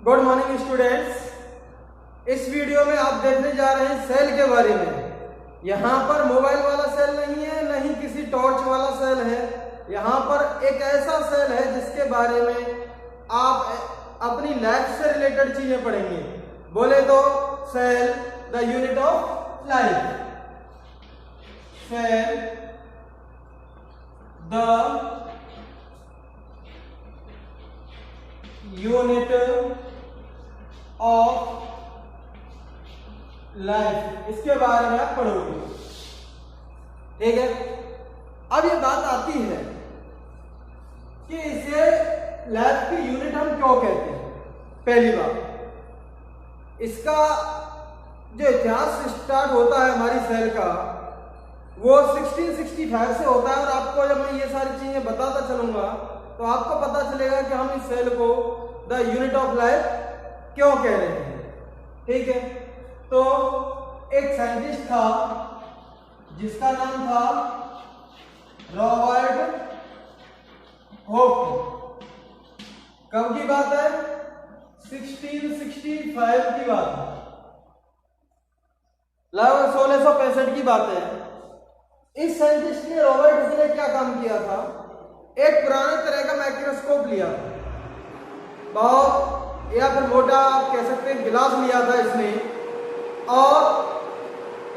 Good morning students. इस video में आप देखने जा रहे हैं सेल के बारे में। यहाँ पर मोबाइल वाला सेल नहीं है, नहीं किसी टॉर्च वाला सेल है। यहाँ पर एक ऐसा सेल है जिसके बारे में आप अपनी लाइफ से रिलेटेड चीजें पढ़ेंगे। बोले तो cell the unit of life, cell the unit of life, इसके बारे में आप पढ़ोगे। ठीक है। अब ये बात आती है कि इसे लाइफ की यूनिट हम क्यों कहते हैं। पहली बात, इसका जो इतिहास स्टार्ट होता है हमारी सेल का, वो 1665 से होता है। और आपको जब मैं ये सारी चीजें बताता चलूंगा तो आपको पता चलेगा कि हम इस सेल को द यूनिट ऑफ लाइफ क्यों कह रहे हैं। ठीक है। तो एक साइंटिस्ट था जिसका नाम था रॉबर्ट हुक। कब की बात है? 1665 की बात है, लगभग 1665 की बात है। इस साइंटिस्ट ने, रॉबर्ट हुक ने क्या काम किया था? एक पुराने तरह का माइक्रोस्कोप लिया था, बहुत या फिर मोटा आप कह सकते हैं गिलास लिया था इसने, और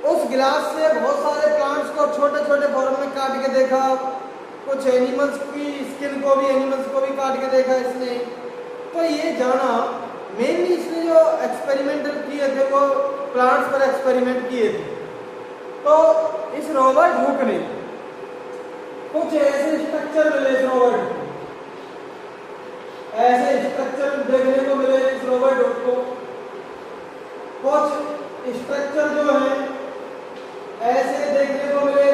उस गिलास से बहुत सारे प्लांट्स को छोटे छोटे फॉर्म में काट के देखा। कुछ एनिमल्स की स्किन को भी, एनिमल्स को भी काट के देखा इसने। तो ये जाना, मेनली इसने जो एक्सपेरिमेंटल किए थे वो प्लांट्स पर एक्सपेरिमेंट किए थे। तो इस रॉबर्ट हुक ने कुछ ऐसे स्ट्रक्चर मिले इस रॉबर्ट को, ऐसे स्ट्रक्चर देखने को मिले इस रॉबर्ट हुक को। कुछ स्ट्रक्चर जो है ऐसे देखने को मिले,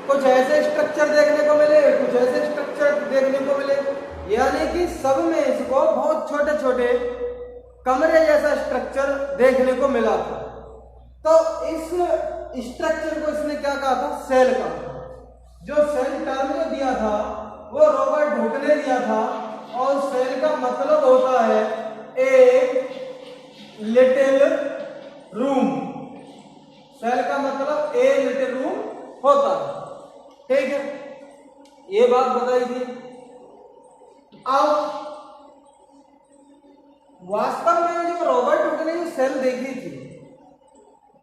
कुछ ऐसे स्ट्रक्चर देखने को मिले, कुछ ऐसे स्ट्रक्चर देखने को मिले। यानी कि सब में इसको बहुत छोटे छोटे कमरे जैसा स्ट्रक्चर देखने को मिला था। तो इस स्ट्रक्चर को इसने क्या कहा था? सेल का। जो सेल टर्म जो दिया था वो रॉबर्ट हुक ने दिया था, और सेल का मतलब होता है एक लिटिल रूम। सेल का मतलब ए लिटिल रूम होता है। ठीक है, ये बात बताई थी। अब वास्तव में जो रॉबर्ट हुक ने जो सेल देखी थी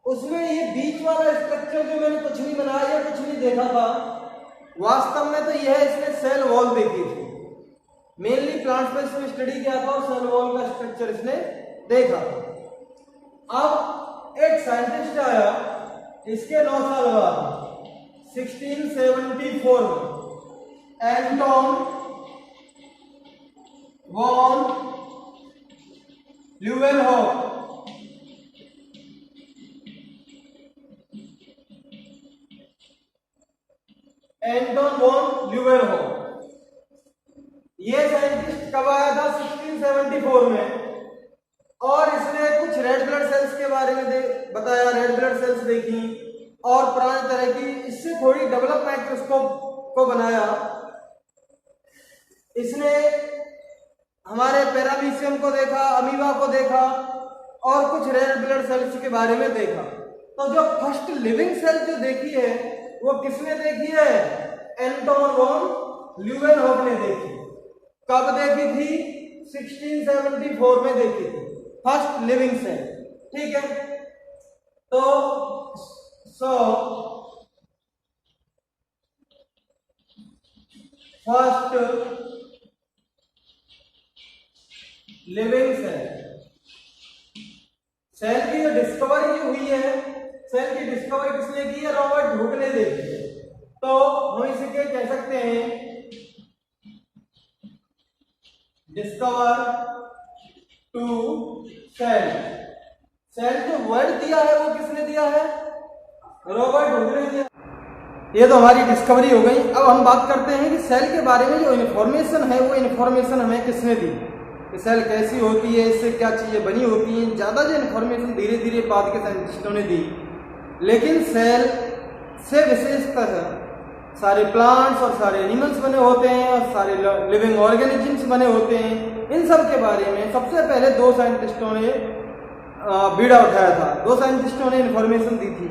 उसमें ये बीच वाला स्ट्रक्चर जो मैंने कुछ नहीं बनाया या कुछ नहीं देखा था, वास्तव में तो यह इसने सेल वॉल देखी थी। मेनली प्लांट्स पे इसने स्टडी किया था और सेल वॉल का स्ट्रक्चर इसने देखा। अब एक साइंटिस्ट आया इसके 9 साल बाद 1674 में, Anton von Leeuwenhoek. Anton von Leeuwenhoek ये साइंटिस्ट कब आया था? 1674 में। और इसने कुछ रेड ब्लड सेल्स के बारे में बताया, रेड ब्लड सेल्स देखी और पुराने तरह की, इससे थोड़ी डेवलप माइक्रोस्कोप को बनाया। इसने हमारे पैरामीशियम को देखा, अमीबा को देखा और कुछ रेड ब्लड सेल्स के बारे में देखा। तो जो फर्स्ट लिविंग सेल जो देखी है वो किसने देखी है? एंटोन वॉन ल्यूवेनहॉक ने देखी। कब देखी थी? 1674 में देखी थी फर्स्ट लिविंग सेल। ठीक है। तो फर्स्ट लिविंग सेल, सेल की जो डिस्कवरी हुई है, सेल की डिस्कवरी किसने की है? रॉबर्ट हुक ने देखी है। तो हम इसे क्या कह सकते हैं? Discover to cell. सेल जो वर्ड दिया है वो किसने दिया है? रॉबर्ट हुक ने दिया। ये तो हमारी डिस्कवरी हो गई। अब हम बात करते हैं कि सेल के बारे में जो इन्फॉर्मेशन है वो इन्फॉर्मेशन हमें किसने दी, कि सेल कैसी होती है, इससे क्या चीजें बनी होती हैं। ज्यादा जो इन्फॉर्मेशन धीरे धीरे बाद के साइंटिस्टों ने दी, लेकिन सेल से विशेषतः सारे प्लांट्स और सारे एनिमल्स बने होते हैं और सारे लिविंग ऑर्गेनिजम्स बने होते हैं। इन सब के बारे में सबसे पहले दो साइंटिस्टों ने बीड़ा उठाया था, दो साइंटिस्टों ने इंफॉर्मेशन दी थी।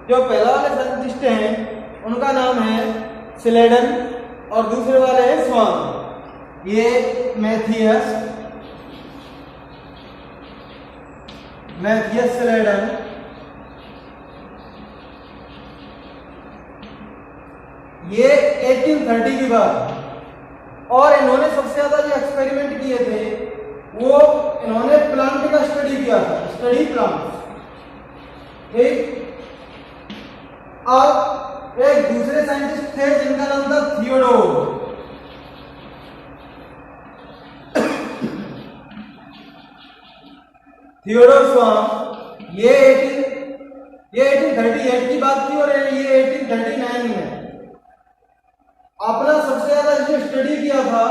जो पहला वाले साइंटिस्ट हैं उनका नाम है स्लेडन और दूसरे वाले हैं स्वान। ये मैथियस स्लेडन ये 1830 की बात। और इन्होंने सबसे ज्यादा जो एक्सपेरिमेंट किए थे वो इन्होंने प्लांट का स्टडी किया था, स्टडी प्लांट। ठीक, अब एक दूसरे साइंटिस्ट थे जिनका नाम था थियोडोर स्वाम। ये 1838 की बात थी और ये 1839 में। अपना सबसे ज्यादा जो स्टडी किया था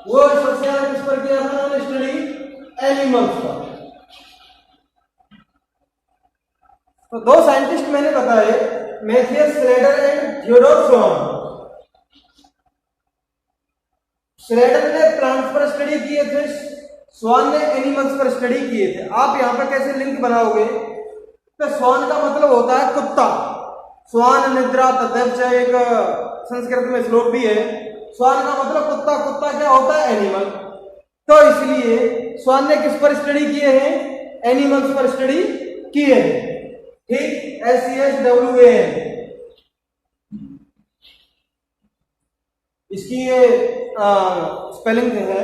वो सबसे ज्यादा किस पर किया था? उन्होंने स्टडी एनिमल्स का। तो दो साइंटिस्ट मैंने बताए, Matthias Schleiden and Theodore Schwann. Schleiden ने प्लांट्स पर स्टडी किए थे, स्वान ने एनिमल्स पर स्टडी किए थे। आप यहां पर कैसे लिंक बनाओगे? तो स्वान का मतलब होता है कुत्ता। स्वान निद्रा तद्यच एक संस्कृत में श्लोक भी है। स्वान का मतलब कुत्ता, कुत्ता क्या होता है? एनिमल। तो इसलिए स्वान ने किस पर स्टडी किए हैं? एनिमल्स पर स्टडी किए हैं। ठीक, SCHWAN इसकी ये स्पेलिंग है।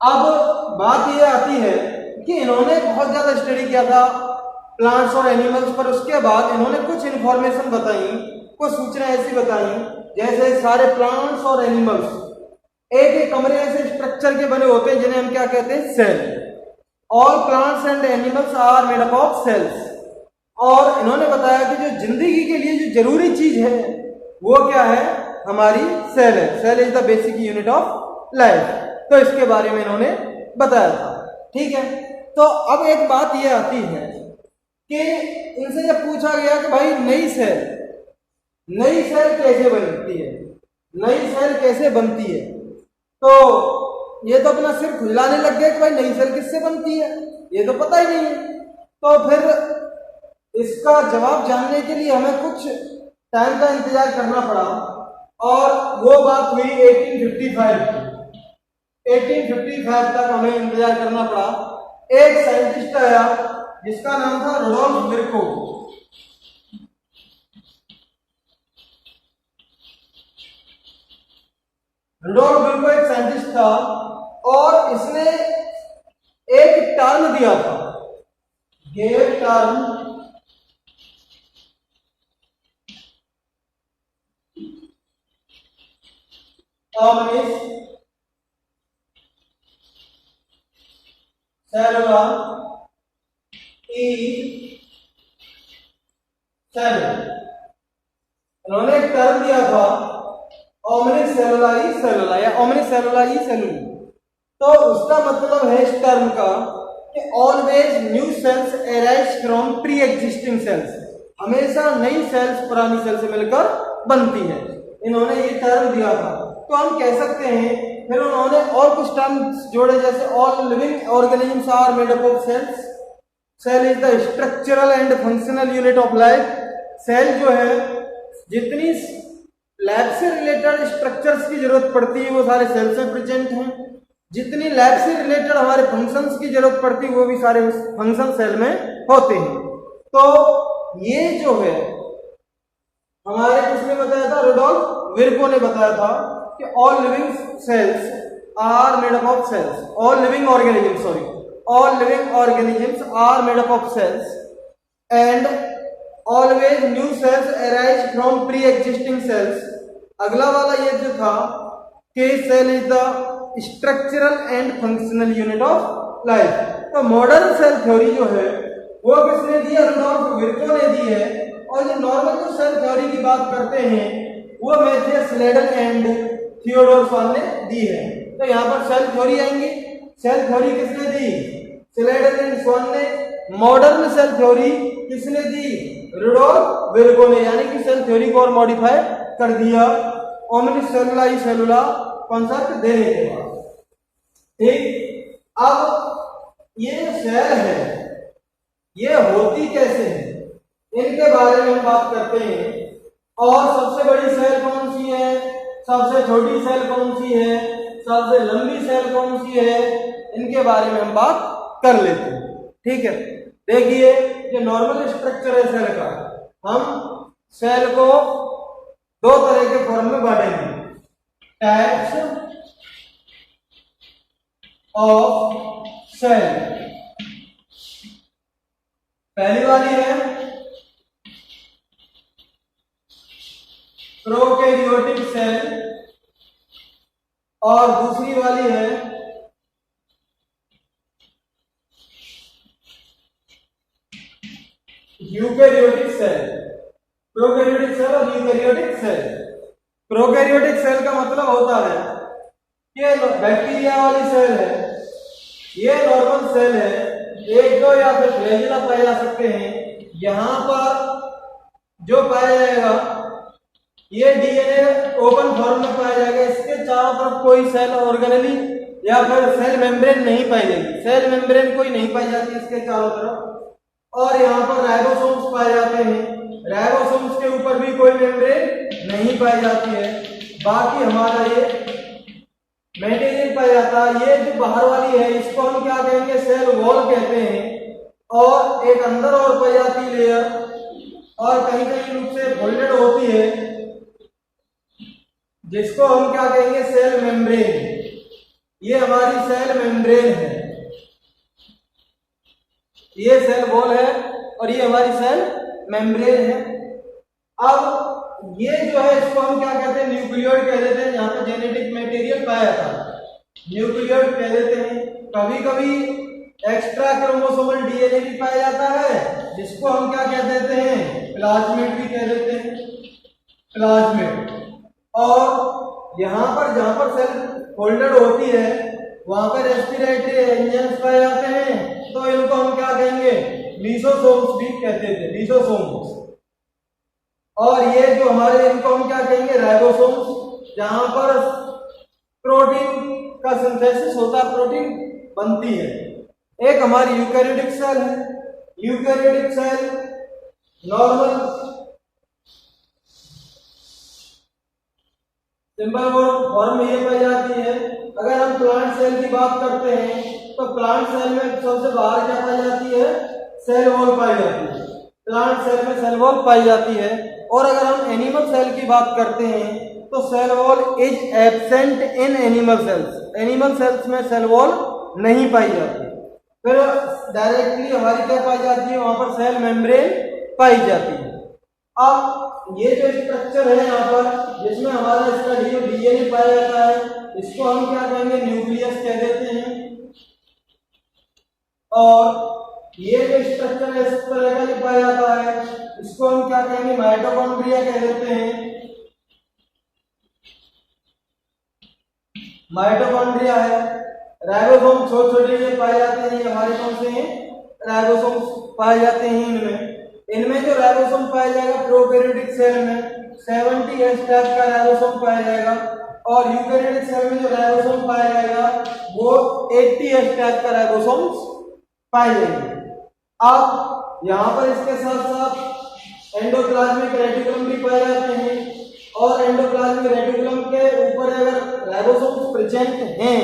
अब बात ये आती है कि इन्होंने बहुत ज्यादा स्टडी किया था प्लांट्स और एनिमल्स पर। उसके बाद इन्होंने कुछ इंफॉर्मेशन बताई, कुछ सूचना ऐसी बताई जैसे सारे प्लांट्स और एनिमल्स एक एक कमरे ऐसे स्ट्रक्चर के बने होते हैं जिन्हें हम क्या कहते हैं? Cell. All plants and animals are made up of cells. और इन्होंने बताया कि जो जिंदगी के लिए जो जरूरी चीज है वो क्या है? हमारी सेल है। Cell is the basic unit of life. तो इसके बारे में इन्होंने बताया था। ठीक है, तो अब एक बात ये आती है कि इनसे जब पूछा गया कि भाई नई सेल कैसे बनती है, नई सेल कैसे बनती है, तो ये तो अपना सिर खुजलाने लग गया कि भाई नई सेल किससे बनती है, ये तो पता ही नहीं है। तो फिर इसका जवाब जानने के लिए हमें कुछ टाइम का इंतजार करना पड़ा और वो बात हुई 1855 की। 1855 तक हमें इंतजार करना पड़ा। एक साइंटिस्ट आया जिसका नाम था रुडोल्फ विर्को। रुडोल्फ विर्को एक साइंटिस्ट था और इसने एक टर्म दिया था, ये term omnis cellula e cell। उन्होंने एक टर्म दिया था omnis cellula e cellula या omnis cellula e celluli। तो उसका मतलब है इस टर्म का कि always new cells arise from pre existing sales. हमेशा नई सेल्स पुरानी सेल से मिलकर बनती है। इन्होंने ये टर्म दिया था। तो हम कह सकते हैं, फिर उन्होंने और कुछ टर्म्स जोड़े जैसे all living organisms are made up of cells. Cell is the structural and functional unit of life. Cell जो है, जितनी लैब से रिलेटेड स्ट्रक्चर्स की जरूरत पड़ती है वो सारे सेल्स में प्रेजेंट हैं। जितनी लैब से रिलेटेड हमारे फंक्शंस की जरूरत पड़ती है वो भी सारे फंक्शन सेल में होते हैं। तो ये जो है हमारे किसने बताया था? रुडोल्फ विर्को ने बताया था कि all living cells are made up of cells, all living organisms are made up of cells and always new cells arise from pre existing cells. अगला वाला ये जो था कि cell is the structural and functional unit of life. तो modern cell theory जो है वो किसने दी है? रुडोल्फ विर्को ने दी है। और जो नॉर्मल जो सेल थ्योरी की बात करते हैं वो मैथियस स्लेडन एंड थियोडोर स्वान ने दी है। तो यहाँ पर सेल थ्योरी आएंगी। सेल थ्योरी किसने दी? स्लेडन एंड स्वान ने। मॉडर्न सेल थ्योरी किसने दी? रुडोल्फ विर्को ने। यानी कि सेल थ्योरी को और मॉडिफाई कर दिया ओमनी सेलुला ई सेलुला कॉन्सेप्ट देने के बाद। ठीक, अब ये जो सेल है ये होती कैसे है इनके बारे में हम बात करते हैं। और सबसे बड़ी सेल कौन सी है, सबसे छोटी सेल कौन सी है, सबसे लंबी सेल कौन सी है, इनके बारे में हम बात कर लेते हैं। ठीक है, देखिए जो नॉर्मल स्ट्रक्चर है सेल का, हम सेल को दो तरह के फॉर्म में बांटेंगे, टाइप्स ऑफ सेल। पहली वाली है प्रोकैरियोटिक सेल और दूसरी वाली है यूकैरियोटिक सेल। प्रोकैरियोटिक सेल और यूकैरियोटिक सेल। प्रोकैरियोटिक सेल का मतलब होता है कि बैक्टीरिया वाली सेल है, ये नॉर्मल सेल है, एक दो या फिर फ्लैजिला पाए जा सकते हैं। यहां पर जो पाया जाएगा ये डीएनए ओपन फॉर्म में पाया जाएगा, इसके चारों तरफ कोई सेल ऑर्गेनेली या फिर सेल मेम्ब्रेन नहीं पाई जाएगी, सेल मेम्ब्रेन कोई नहीं पाई जाती इसके चारों तरफ। और यहाँ पर राइबोसोम्स पाए जाते हैं, राइबोसोम्स के ऊपर भी कोई मेम्ब्रेन नहीं पाई जाती है। बाकी हमारा ये मेटेरियल पाया जाता है, ये जो बाहर वाली है इसको हम क्या कहेंगे, सेल वॉल कहते हैं। और एक अंदर और पाई जाती लेयर और कहीं कहीं रूप से फोल्डेड होती है, जिसको हम क्या कहेंगे, सेल मेम्ब्रेन। ये हमारी सेल मेम्ब्रेन है, ये सेल वॉल है और ये हमारी सेल मेम्ब्रेन है। अब ये जो है इसको हम क्या कहते हैं, न्यूक्लियोइड कह देते हैं, जहां पर जेनेटिक मटेरियल पाया जाता है न्यूक्लियोइड कह देते हैं। कभी कभी एक्स्ट्रा क्रोमोसोमल डीएनए भी पाया जाता है, जिसको हम क्या कह देते हैं, प्लाज्मिड भी कह देते हैं, प्लाज्मिड। और यहाँ पर जहां पर सेल फोल्डेड होती है वहां पर रेस्पिरेटरी एंजाइम्स पाए जाते हैं, तो इनको हम क्या कहेंगे, लीसोसोम्स भी कहते थे, लीसोसोम्स। और ये जो हमारे इनको हम क्या कहेंगे, राइबोसोम्स, जहां पर प्रोटीन का सिंथेसिस होता है, प्रोटीन बनती है। एक हमारी यूकैरियोटिक सेल है, eukaryotic cell normal simple form में ये पाई जाती है। अगर हम प्लांट सेल की बात करते हैं तो प्लांट सेल में सबसे बाहर क्या पाई जाती है, सेल वॉल पाई जाती है, प्लांट सेल में सेल वॉल पाई जाती है। और अगर हम एनिमल सेल की बात करते हैं तो cell wall is absent in animal cells, animal cells में सेल वॉल नहीं पाई जाती। फिर डायरेक्टली हमारी क्या पाई जाती है, वहां पर सेल मेम्ब्रेन पाई जाती है। अब ये जो स्ट्रक्चर है यहाँ पर, जिसमें हमारा इसका डीएनए पाया जाता है, इसको हम क्या कहेंगे, न्यूक्लियस कह देते हैं। और ये जो स्ट्रक्चर है इस तरह का जो पाया जाता है, इसको हम क्या कहेंगे, माइटोकॉन्ड्रिया कह देते हैं। माइटोकॉन्ड्रिया है। राइबोसोम छोटे छोटे जो पाए जाते हैं, ये हमारे कौन से हैं, राइबोसोम्स पाए जाते हैं इनमें। इनमें जो राइबोसोम पाया जाएगा प्रोकैरियोटिक सेल में 70 टाइप का राइबोसोम पाया जाएगा, और यूकैरियोटिक सेल में जो राइबोसोम पाया जाएगा वो 80 टाइप का राइबोसोम्स पाए जाएंगे। अब यहाँ पर इसके साथ साथ एंडोप्लाज्मिक रेटिकुलम भी पाए जाते हैं, और एंडोप्लाज्मिक रेटिकुलम के ऊपर अगर राइबोसोम्स प्रेजेंट हैं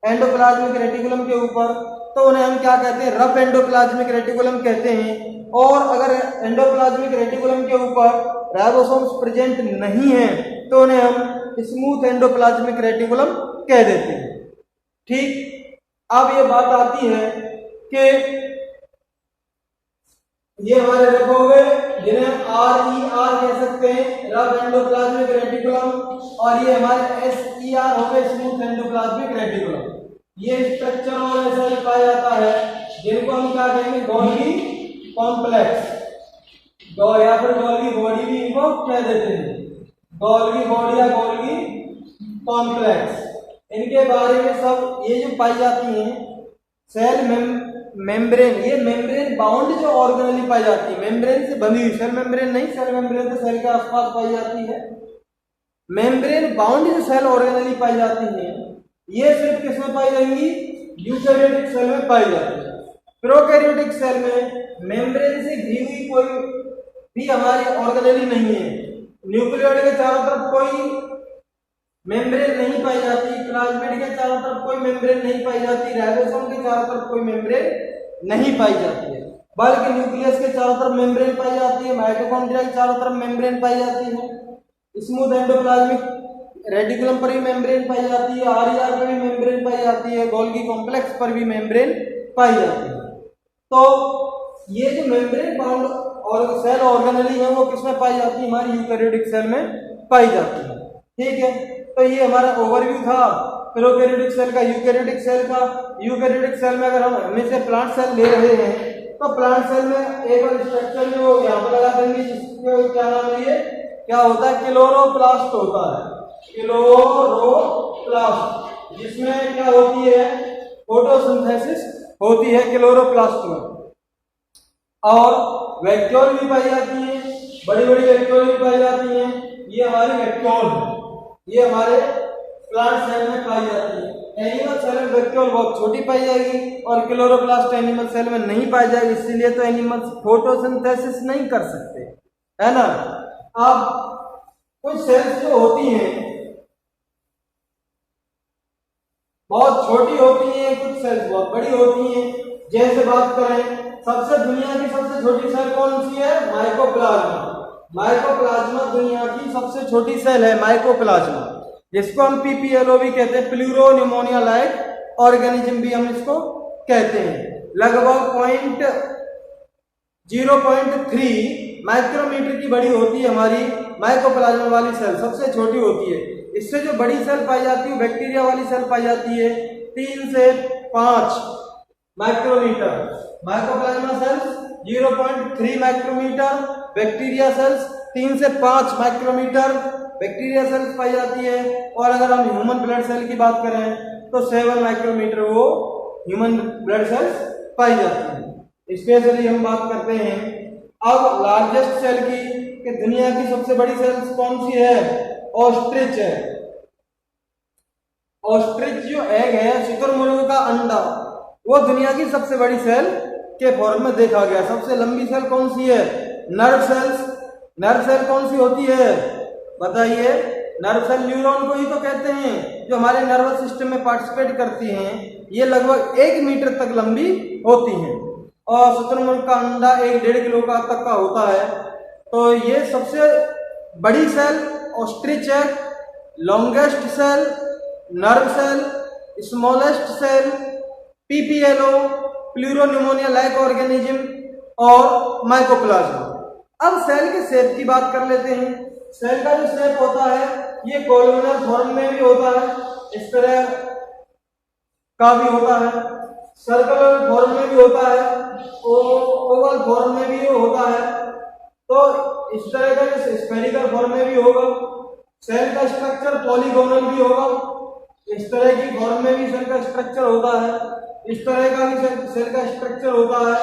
एंडोप्लाज्मिक रेटिकुलम के ऊपर, तो उन्हें हम क्या कहते हैं, रफ एंडोप्लाज्मिक रेटिकुलम कहते हैं। और अगर एंडोप्लाज्मिक रेटिकुलम के ऊपर राइबोसोम्स प्रेजेंट नहीं है तो उन्हें हम स्मूथ एंडोप्लाज्मिक रेटिकुलम कह देते हैं। ठीक, अब ये बात आती है कि ये हमारे रफ हो गए, जिन्हें RER कह सकते हैं, रफ एंडोप्लाज्मिक रेटिकुलम, और ये हमारे SER हो गए, स्मूथ एंडोप्लाज्मिक रेटिकुलम। ये स्ट्रक्चर और ऐसा पाया जाता है जिनको हम क्या कहेंगे, गोल्गी कॉम्प्लेक्स, या फिर गोल्गी बॉडी भी इनको कह देते हैं, गोल्गी बॉडी या गोल्गी कॉम्प्लेक्स। इनके बारे में सब ये जो पाई जाती हैं सेल मेम्ब्रेन, ये मेम्ब्रेन बाउंड जो ऑर्गेनली पाई जाती है, मेम्ब्रेन से बंधी हुई, सेल मेम्ब्रेन नहीं, सेल मेम्ब्रेन तो सेल के आसपास पाई जाती है। मेम्ब्रेन बाउंड जो सेल ऑर्गेनली पाई जाती है, ये सिर्फ किसमें पाई जाएंगी? यूकैरियोटिक सेल में पाई जाती है। प्रोकैरियोटिक सेल में मेम्ब्रेन से घिरी हुई कोई भी हमारी ऑर्गेनली नहीं है। न्यूक्लियोइड के चारों तरफ कोई मेम्ब्रेन नहीं पाई जाती, प्लाज्मिड के चारों तरफ कोई मेम्ब्रेन नहीं पाई जाती, राइबोसोम के चारों तरफ कोई मेम्ब्रेन नहीं पाई जाती है, बल्कि न्यूक्लियस के चारों तरफ मेम्ब्रेन पाई जाती है, माइटोकॉन्ड्रिया के चारों तरफ मेम्ब्रेन पाई जाती है, स्मूथ एंडोप्लाज्मिक रेटिकुलम पर भी मेम्ब्रेन पाई जाती है, आरईआर पर भी मेम्ब्रेन पाई जाती है, गोल्गी कॉम्प्लेक्स पर भी मेम्ब्रेन पाई जाती है। तो ये जो मेम्ब्रेन बाउंड और सेल ऑर्गेनली है वो किसमें पाई जाती है? हमारी यूकैरियोटिक सेल में पाई जाती है। ठीक है, तो ये हमारा ओवरव्यू था प्रोकैरियोटिक सेल का, यूकैरियोटिक सेल का। यूकैरियोटिक सेल में अगर हम हमें से प्लांट सेल ले रहे हैं तो प्लांट सेल में एक और स्ट्रक्चर जो यहाँ पर लगा देंगे, जिसको क्या नाम है, ये क्या होता है? क्लोरोप्लास्ट होता है, क्लोरोप्लास्ट, जिसमें क्या होती है? फोटोसिंथेसिस होती है क्लोरोप्लास्ट में। और वैक्यूल भी पाई जाती है, बड़ी बड़ी वैक्यूल भी पाई जाती है। ये हमारी वैक्यूल, ये हमारे प्लांट सेल में पाई जाती है। एनिमल सेल में वैक्यूल बहुत छोटी पाई जाएगी और क्लोरोप्लास्ट एनिमल सेल में नहीं पाई जाएगी, इसीलिए तो एनिमल्स फोटोसिंथेसिस नहीं कर सकते, है ना। अब कुछ सेल्स जो होती हैं बहुत छोटी होती हैं, कुछ सेल्स बहुत बड़ी होती हैं। जैसे बात करें, सबसे दुनिया की सबसे छोटी सेल कौन सी है? माइकोप्लाज्मा। माइकोप्लाज्मा दुनिया की सबसे छोटी सेल है, माइकोप्लाज्मा, जिसको हम पीपीएलओ भी कहते हैं, प्लूरो न्यूमोनिया लाइक ऑर्गेनिज्म भी हम इसको कहते हैं। लगभग 0.3 माइक्रोमीटर की बड़ी होती है हमारी माइकोप्लाज्मा वाली सेल, सबसे छोटी होती है। इससे जो बड़ी सेल पाई जाती है बैक्टीरिया वाली सेल पाई जाती है 3 से 5 micrometre. Mycoplasma cells 0.3 micrometre, bacteria cells 3 से 5 माइक्रोमीटर बैक्टीरिया सेल्स पाई जाती है। और अगर हम ह्यूमन ब्लड सेल की बात करें तो 7 माइक्रोमीटर वो ह्यूमन ब्लड सेल्स पाई जाती है। स्पेशली हम बात करते हैं अब लार्जेस्ट सेल की, कि दुनिया की सबसे बड़ी सेल कौन सी है? ऑस्ट्रिच है। ऑस्ट्रिच जो एग है, शुतुरमुर्ग का अंडा, वो दुनिया की सबसे बड़ी सेल के फॉर्म में देखा गया। सबसे लंबी सेल कौन सी है? Nerve cells. नर्व सेल कौन सी होती है बताइए? नर्व सेल न्यूरॉन को ही तो कहते हैं, जो हमारे नर्वस सिस्टम में पार्टिसिपेट करती हैं। ये लगभग 1 मीटर तक लंबी होती हैं और शुतुरमुर्ग का अंडा 1-1.5 किलो का तक का होता है। तो ये सबसे बड़ी cell ostrich egg, longest cell nerve cell, smallest cell PPLO, pleuropneumonia like organism और माइकोप्लाज्मा। अब सेल के शेप की बात कर लेते हैं। सेल का जो शेप होता है ये कोलुमिनर फॉर्म में भी होता है, इस तरह का भी होता है, सर्कुलर फॉर्म में भी होता है, ओवल फॉर्म में भी होता है, तो इस तरह का स्फेरिकल फॉर्म में भी होगा। सेल का स्ट्रक्चर पॉलीगोनल भी होगा, इस तरह की फॉर्म में भी सेल का स्ट्रक्चर होता है, इस तरह का भी सेल का स्ट्रक्चर होता है,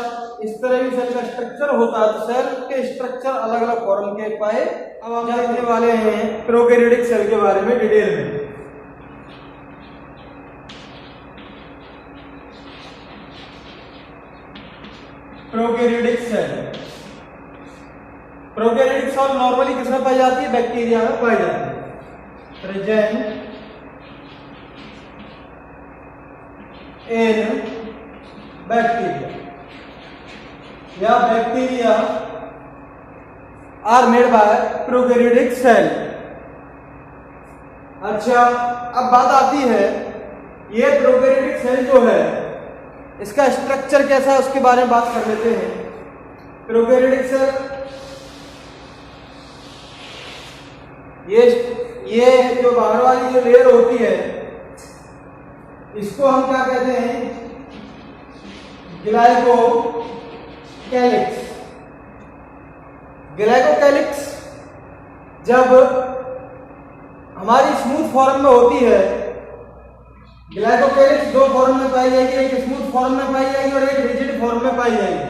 इस तरह भी सेल का स्ट्रक्चर होता है। तो सेल के स्ट्रक्चर अलग अलग फॉर्म के पाए। अब हम जानने वाले हैं प्रोकैरियोटिक सेल के बारे में डिटेल में। Prokaryotic cell, prokaryotic cell normally किसमें पाई जाती है? बैक्टीरिया में पाई जाती है। प्रेजेंट इन बैक्टीरिया या bacteria are made by prokaryotic cell. अच्छा, अब बात आती है ये प्रोकैरियोटिक सेल जो है इसका स्ट्रक्चर कैसा है उसके बारे में बात कर लेते हैं। प्रोकैरियोटिक सेल ये जो बाहर वाली जो लेयर होती है इसको हम क्या कहते हैं? ग्लाइकोकैलिक्स। ग्लाइकोकैलिक्स जब हमारी स्मूथ फॉर्म में होती है ग्लाइकोकेलिक्स दो फॉर्म में पाई जाएगी, एक स्मूथ फॉर्म में पाई जाएगी और एक रिजिड फॉर्म में पाई जाएगी।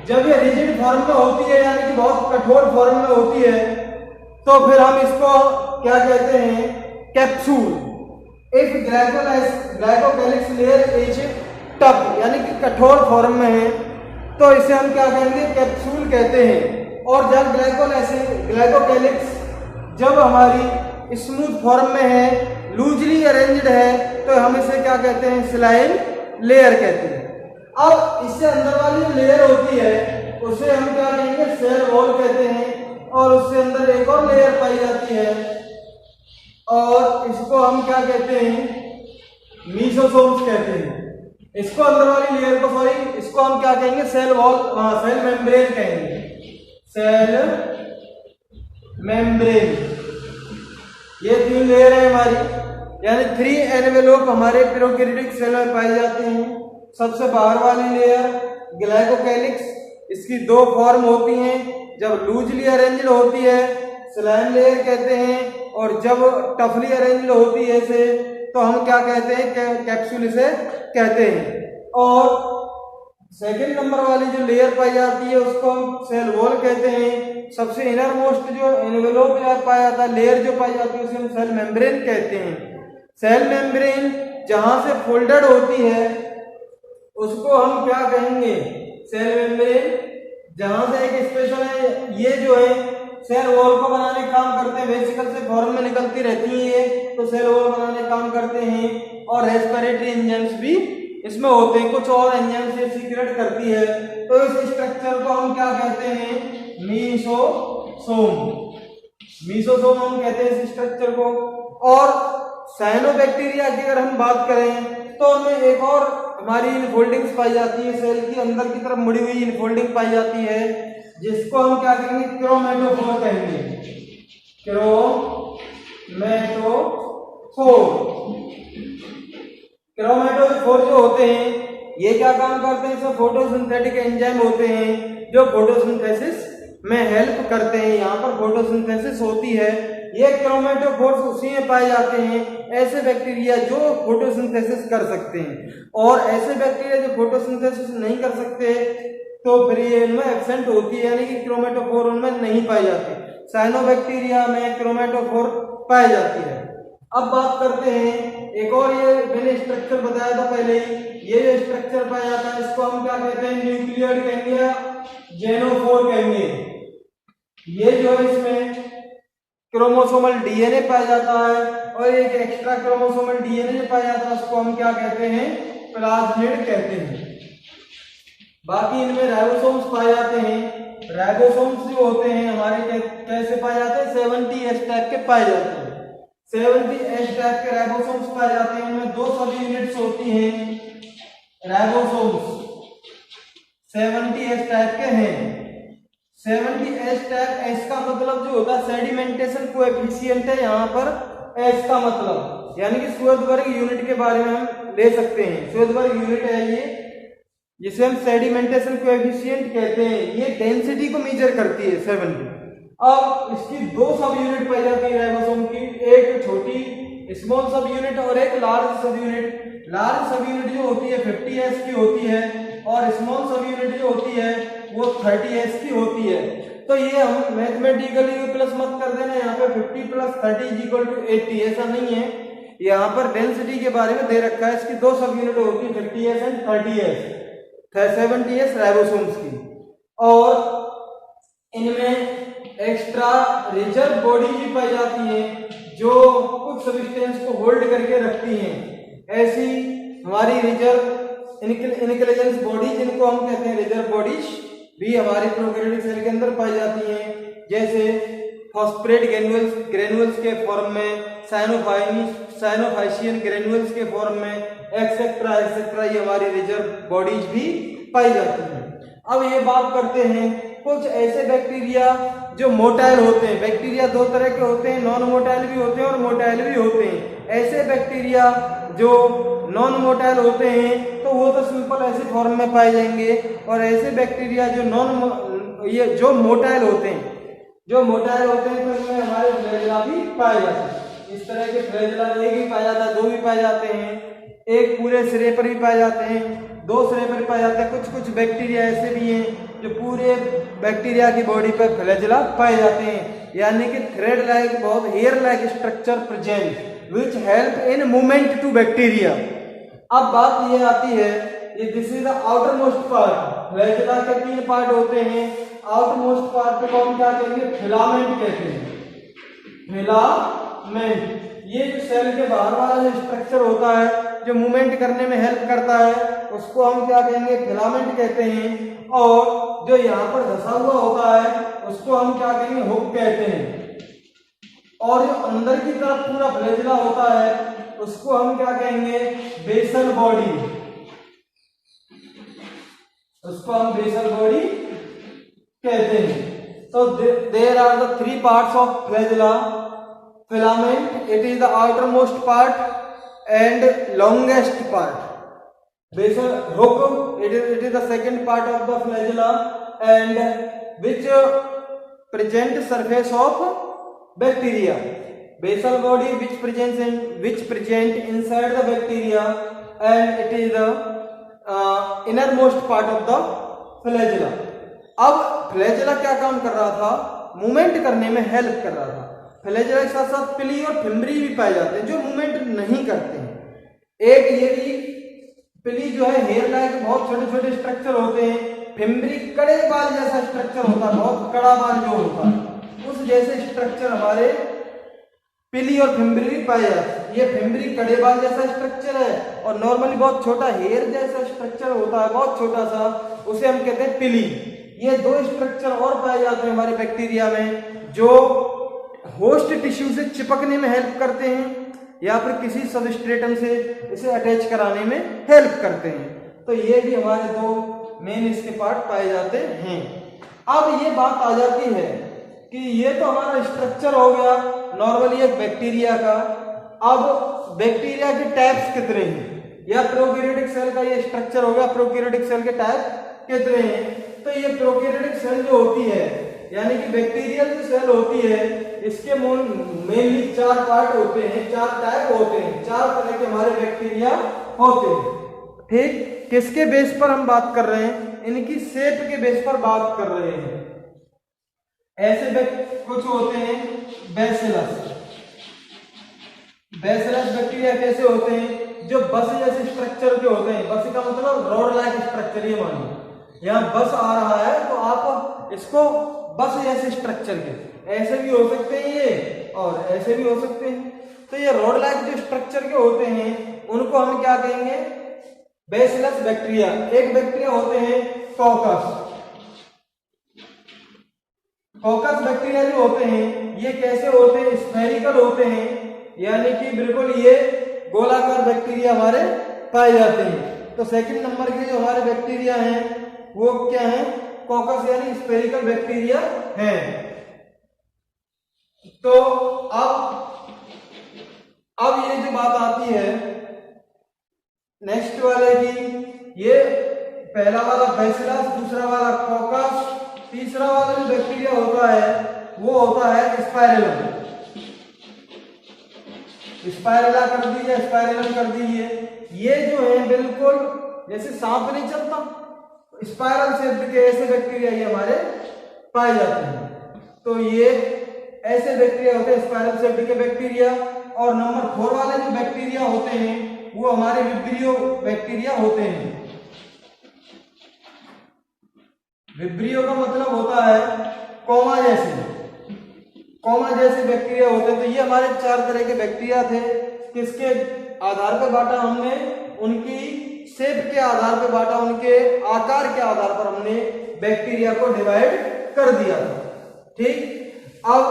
जब ये रिजिड फॉर्म में होती है यानी कि बहुत कठोर फॉर्म में होती है तो फिर हम इसको क्या कहते हैं, capsule. If glycocalyx layer is tough यानी कि कठोर फॉर्म में है तो इसे हम क्या कहेंगे, कैप्सूल कहते हैं। और जब ग्लाइकोकेलिक्स जब हमारी स्मूथ फॉर्म में है, लूजली अरेंज्ड है, तो हम इसे क्या कहते हैं, स्लाइम लेयर कहते हैं। अब इससे अंदर वाली जो लेयर होती है उसे हम क्या कहेंगे, सेल वॉल कहते हैं। और उससे अंदर एक और लेयर पाई जाती है और इसको हम क्या कहते हैं, मीसोसोम्स कहते हैं। इसको अंदर वाली लेयर को इसको हम क्या कहेंगे, सेल वॉल, सेल मेम्ब्रेन कहेंगे, सेल मेम्ब्रेन। ये 3 लेयर है हमारी, यानी 3 एनवेलोप हमारे प्रोकैरियोटिक सेल में पाई जाते हैं। सबसे बाहर वाली लेयर ग्लाइकोकेलिक्स, इसकी 2 फॉर्म होती हैं। जब लूजली अरेंज्ड होती है स्लाइम लेयर कहते हैं और जब टफली अरेंज्ड होती है इसे तो हम क्या कहते हैं, कैप्सूल इसे कहते हैं। और सेकंड नंबर वाली जो लेयर पाई जाती है उसको हम सेल वॉल कहते हैं। सबसे इनर मोस्ट जो एनवेलोप पाया जाता है, लेयर जो पाई जाती है उसे हम सेल मेम्ब्रेन कहते हैं। सेल मेम्ब्रेन जहां से फोल्डेड होती है उसको हम क्या कहेंगे, सेल मेम्ब्रेन। जहां से एक स्पेशल है, ये जो है सेल वॉल को बनाने का काम करते हैं, वेसिकल से फॉर्म में निकलती रहती है ये, तो सेल वॉल बनाने का काम करते हैं। और रेस्पिरेटरी एंजाइम्स भी इसमें होते हैं, कुछ और एंजाइम से सीक्रेट करती है। तो इस स्ट्रक्चर को हम क्या कहते हैं, मीसोसोम। मीसोसोम हम कहते हैं इस स्ट्रक्चर को। और साइनोबैक्टीरिया की अगर हम बात करें तो उनमें एक और हमारी इनफोल्डिंग्स पाई जाती है, सेल की अंदर की तरफ मुड़ी हुई इनफोल्डिंग पाई जाती है, जिसको हम क्या कहेंगे, क्रोमेटोफोर कहेंगे, क्रोमेटोफोर। क्रोमेटोफोर जो होते हैं ये क्या काम करते हैं, इसमें फोटोसिंथेटिक एंजाइम होते हैं जो फोटोसिंथेसिस में हेल्प करते हैं। यहाँ पर फोटोसिंथेसिस होती है, ये क्रोमेटोफोर्स उसी में पाए जाते हैं, ऐसे बैक्टीरिया जो फोटोसिंथेसिस कर सकते हैं। और ऐसे बैक्टीरिया जो फोटोसिंथेसिस नहीं कर सकते तो फिर ये इनमें एब्सेंट होती है, यानी कि क्रोमेटोफोर उनमें नहीं पाई जाती। साइनोबैक्टीरिया में क्रोमेटोफोर पाई जाती है। अब बात करते हैं एक और, ये मैंने स्ट्रक्चर बताया था पहले ही, ये जो स्ट्रक्चर पाया जाता है इसको हम क्या कहते हैं, न्यूक्लियड कहेंगे या जेनोफोर कहेंगे। ये जो है इसमें क्रोमोसोमल डीएनए पाया जाता है और एक एक्स्ट्रा क्रोमोसोमल डीएनए जो पाया जाता है उसको हम क्या कहते हैं, प्लाज्मिड कहते हैं। बाकी इनमें राइबोसोम्स पाए जाते हैं। राइबोसोम्स जो होते हैं हमारे कैसे पाए जाते हैं, 70S टाइप के पाए जाते हैं। 70S टाइप के राइबोसोम्स पाए जाते हैं, उनमें 2 सब यूनिट्स होती हैं। राइबोसोम्स 70S टाइप के हैं। 70S टाइप, एस का मतलब जो होता है सेडिमेंटेशन कोएफिशिएंट है यहाँ पर, एस का मतलब यानी कि श्वेतवर्ग यूनिट के बारे में हम ले सकते हैं। श्वेतवर्ग यूनिट है ये, जिसे हम सेडिमेंटेशन कोएफिशिएंट कहते हैं। ये डेंसिटी को मेजर करती है 70। अब इसकी 2 सब यूनिट पाई जाती है राइबोसोम की, एक छोटी स्मॉल सब यूनिट और एक लार्ज सब यूनिट। लार्ज सब यूनिट जो होती है 50S की होती है और स्मॉल सब यूनिट जो होती है वो 30S की होती है। तो ये हम मैथमेटिकली प्लस मत कर देना, यहाँ पे 50 + 30 = 80, ऐसा नहीं है। यहाँ पर डेंसिटी के बारे में दे रखा है, इसकी 2 सब यूनिट होती है 50S and 30S, 70S ribosomes की। और इनमें एक्स्ट्रा रिजर्व बॉडी भी पाई जाती है जो कुछ सब्सटेंस को होल्ड करके रखती हैं। ऐसी हमारी रिजर्व इनकलेजेंस बॉडी, जिनको हम कहते हैं रिजर्व बॉडीज, भी हमारी प्रोकैरियोटिक सेल के अंदर पाई जाती हैं। जैसे फॉस्फेट ग्रेन्यूल्स के फॉर्म में, साइनोफाइशियन ग्रेन्यूल्स के फॉर्म में, एक्सेट्रा एक्सेट्रा, ये हमारी रिजर्व बॉडीज भी पाई जाती हैं। अब ये बात करते हैं कुछ ऐसे बैक्टीरिया जो मोटाइल होते हैं। बैक्टीरिया 2 तरह के होते हैं, नॉन मोटाइल भी होते हैं और मोटाइल भी होते हैं। ऐसे बैक्टीरिया जो नॉन मोटाइल होते हैं तो वो तो सिंपल ऐसे फॉर्म में पाए जाएंगे, और ऐसे बैक्टीरिया जो जो मोटाइल होते हैं तो इनमें हमारे फ्लैगेला भी पाए जाते हैं। इस तरह के फ्लैजेला एक भी पाया जाता है, दो भी पाए जाते हैं, एक पूरे सिरे पर भी पाए जाते हैं, दो सिरे पर पाए जाते हैं। कुछ कुछ बैक्टीरिया ऐसे भी हैं जो पूरे बैक्टीरिया की बॉडी पर फ्लैजेला पाए जाते हैं, यानी कि थ्रेड लाइक बहुत hair like structure present which help in movement to bacteria. अब बात ये आती है, ये this is the outer most part. Flagella के 3 पार्ट होते हैं। आउटर मोस्ट पार्ट पे हम क्या कहेंगे? फिलामेंट कहते हैं। फिलामेंट ये जो सेल के बाहर वाला जो स्ट्रक्चर होता है जो मूवमेंट करने में हेल्प करता है उसको हम क्या कहेंगे? फिलामेंट कहते हैं। और जो यहाँ पर धसा हुआ होता है उसको हम क्या कहेंगे? हुक कहते हैं। और जो अंदर की तरफ पूरा फ्लैजेला होता है उसको हम क्या कहेंगे? Basal body. उसको हम बेसल बॉडी कहते हैं। So there are the 3 parts of flagella. Filament, it is the outermost part and longest part. Basal hook, it is the second part of the flagella and which present surface of bacteria. Basal body which present inside the bacteria and it is the innermost part of the flagella. अब flagella क्या काम कर रहा था? Movement करने में help कर रहा था। फ्लैजेला के साथ साथ पिली और फिम्बरी भी पाए जाते हैं जो मूवमेंट नहीं करते हैं। एक ये भी पिली जो है हेयर लाइक बहुत छोटे छोटे स्ट्रक्चर होते हैं, फिम्बरी कड़े बाल जैसा स्ट्रक्चर होता है, बहुत कड़ा बाल जो होता है उस जैसे स्ट्रक्चर हमारे पिली और फिम्बरी पाए जाते हैं। ये फिम्बरी कड़े बाल जैसा स्ट्रक्चर है और नॉर्मली बहुत छोटा हेयर जैसा स्ट्रक्चर होता है, बहुत छोटा सा, उसे हम कहते हैं पिली। ये 2 स्ट्रक्चर और पाए जाते हैं हमारे बैक्टीरिया में जो होस्ट टिश्यू से चिपकने में हेल्प करते हैं या फिर किसी सबस्ट्रेटम से इसे अटैच कराने में हेल्प करते हैं। तो ये भी हमारे 2 मेन इसके पार्ट पाए जाते हैं। अब ये बात आ जाती है कि ये तो हमारा स्ट्रक्चर हो गया नॉर्मली एक बैक्टीरिया का। अब बैक्टीरिया के टाइप्स कितने हैं या प्रोकैरियोटिक सेल का ये स्ट्रक्चर हो गया, प्रोकैरियोटिक सेल के टाइप कितने हैं? तो ये प्रोकैरियोटिक सेल जो होती है यानी कि बैक्टीरियल जो सेल होती है इसके मेनली 4 पार्ट होते हैं, 4 टाइप होते हैं, 4 तरह के हमारे बैक्टीरिया होते हैं। ठीक, किसके बेस पर हम बात कर रहे हैं? इनकी शेप के बेस पर बात कर रहे हैं। ऐसे कुछ होते हैं बैसिलस। बैसिलस बैक्टीरिया कैसे होते हैं? जो बस जैसे स्ट्रक्चर के होते हैं। बस का मतलब रॉड लाइक स्ट्रक्चर। ये मानिए यहाँ बस आ रहा है तो आप इसको बस जैसे स्ट्रक्चर के ऐसे भी हो सकते हैं ये और ऐसे भी हो सकते हैं। तो ये रॉड लाइक जो स्ट्रक्चर के होते हैं उनको हम क्या कहेंगे? Bacillus bacteria. एक बैक्टीरिया होते हैं कॉकस। कॉकस बैक्टीरिया जो होते हैं ये कैसे होते हैं? स्फेरिकल होते हैं, यानी कि बिल्कुल ये गोलाकार बैक्टीरिया हमारे पाए जाते हैं। तो सेकंड नंबर के जो हमारे बैक्टीरिया हैं वो क्या है? कॉकस यानी स्फेरिकल बैक्टीरिया है। तो अब ये जो बात आती है नेक्स्ट वाले की, ये पहला वाला बैसिलस, दूसरा वाला कॉकस, तीसरा वाला जो बैक्टीरिया होता है वो होता है स्पाइरेलम। स्पाइरेला कर दीजिए, स्पाइरेलम कर दीजिए। ये जो है बिल्कुल जैसे सांप नहीं चलता, स्पाइरल शेप के ऐसे बैक्टीरिया ये हमारे पाए जाते हैं। तो ये ऐसे बैक्टीरिया होते हैं स्पाइरल शेप के बैक्टीरिया। और नंबर 4 वाले जो बैक्टीरिया होते हैं वो हमारे विब्रियो बैक्टीरिया होते हैं। विब्रियो का मतलब होता है कोमा जैसे बैक्टीरिया होते हैं। तो ये हमारे 4 तरह के बैक्टीरिया थे। किसके आधार पर बांटा हमने? उनकी शेप के आधार पर बांटा, उनके आकार के आधार पर हमने बैक्टीरिया को डिवाइड कर दिया था। ठीक, अब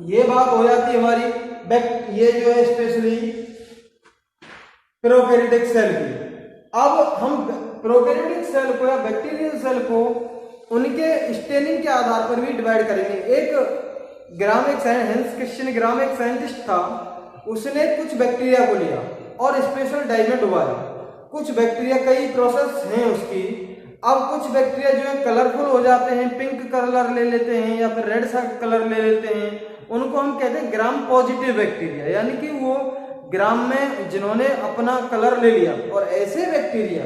ये बात हो जाती है हमारी ये जो है स्पेशली प्रोकैरियोटिक सेल की। अब हम प्रोकैरियोटिक सेल को या बैक्टीरियल सेल को उनके स्टेनिंग के आधार पर भी डिवाइड करेंगे। एक हेंस क्रिश्चियन ग्राम एक साइंटिस्ट था, उसने कुछ बैक्टीरिया को लिया और स्पेशल डाई में डुबाया। कुछ बैक्टीरिया, कई प्रोसेस हैं उसकी। अब कुछ बैक्टीरिया जो है कलरफुल हो जाते हैं, पिंक कलर ले लेते हैं या फिर रेड सा कलर ले लेते हैं, उनको हम कहते हैं ग्राम पॉजिटिव बैक्टीरिया, यानी कि वो ग्राम में जिन्होंने अपना कलर ले लिया। और ऐसे बैक्टीरिया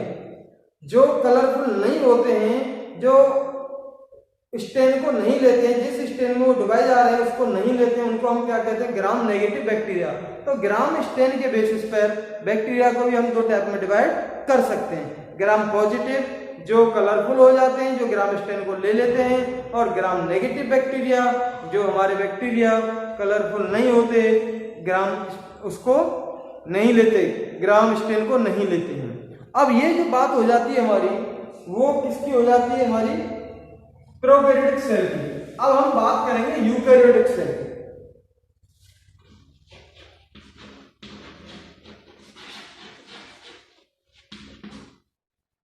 जो कलरफुल नहीं होते हैं, जो स्टेन को नहीं लेते हैं, जिस स्टेन में वो डुबाए जा रहे हैं उसको नहीं लेते हैं, उनको हम क्या कहते हैं, ग्राम नेगेटिव बैक्टीरिया। तो ग्राम स्टेन के बेसिस पर बैक्टीरिया को भी हम दो टाइप में डिवाइड कर सकते हैं, ग्राम पॉजिटिव जो कलरफुल हो जाते हैं, जो ग्राम स्टेन को ले लेते हैं, और ग्राम नेगेटिव बैक्टीरिया जो हमारे बैक्टीरिया कलरफुल नहीं होते, ग्राम उसको नहीं लेते, ग्राम स्टेन को नहीं लेते हैं। अब ये जो बात हो जाती है हमारी, वो किसकी हो जाती है, हमारी प्रोकैरियोटिक सेल की। अब हम बात करेंगे यूकैरियोटिक सेल की।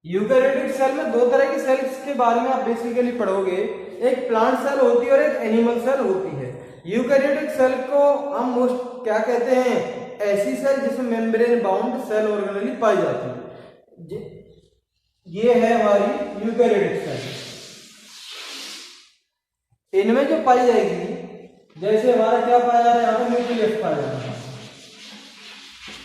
यूकैरियोटिक सेल में दो तरह की सेल्स के बारे में आप बेसिकली पढ़ोगे, एक प्लांट सेल होती है और एक एनिमल सेल होती है। यूकैरियोटिक सेल को हम मोस्ट क्या कहते हैं, ऐसी सेल जिसमें मेम्ब्रेन बाउंड सेल ऑर्गेनेली पाई जाती है। ये है हमारी यूकैरियोटिक सेल। इनमें जो पाई जाएगी, जैसे हमारा क्या पाया जा रहा है, यहाँ पे न्यूक्लियस पाया जा रहा है,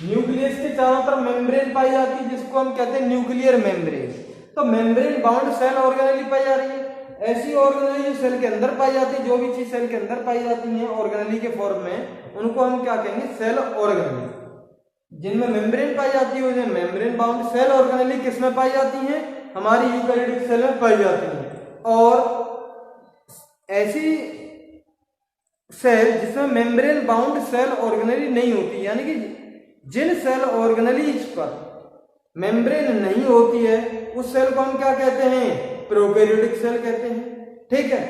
न्यूक्लियस के चारों तरफ मेम्ब्रेन पाई जाती है जिसको हम कहते हैं न्यूक्लियर मेम्ब्रेन। तो मेम्ब्रेन बाउंड सेल ऑर्गेनेली पाई जा रही है। ऐसी ऑर्गेनेली जो सेल के अंदर पाई जाती है, जो भी चीज सेल के अंदर पाई जाती है ऑर्गेनेली के फॉर्म में, उनको हम क्या कहेंगे, सेल ऑर्गेनेली। जिनमें मेम्ब्रेन पाई जाती है उन्हें मेम्ब्रेन बाउंड सेल ऑर्गेनेली किसमें पाई जाती है, हमारी यूकैरियोटिक सेल में पाई जाती है। और ऐसी सेल जिसमें मेम्ब्रेन बाउंड सेल ऑर्गेनेली नहीं होती, यानी कि जिन सेल ऑर्गेनेलीज पर मेम्ब्रेन नहीं होती है, उस सेल को हम क्या कहते हैं, प्रोकैरियोटिक सेल कहते हैं। ठीक है,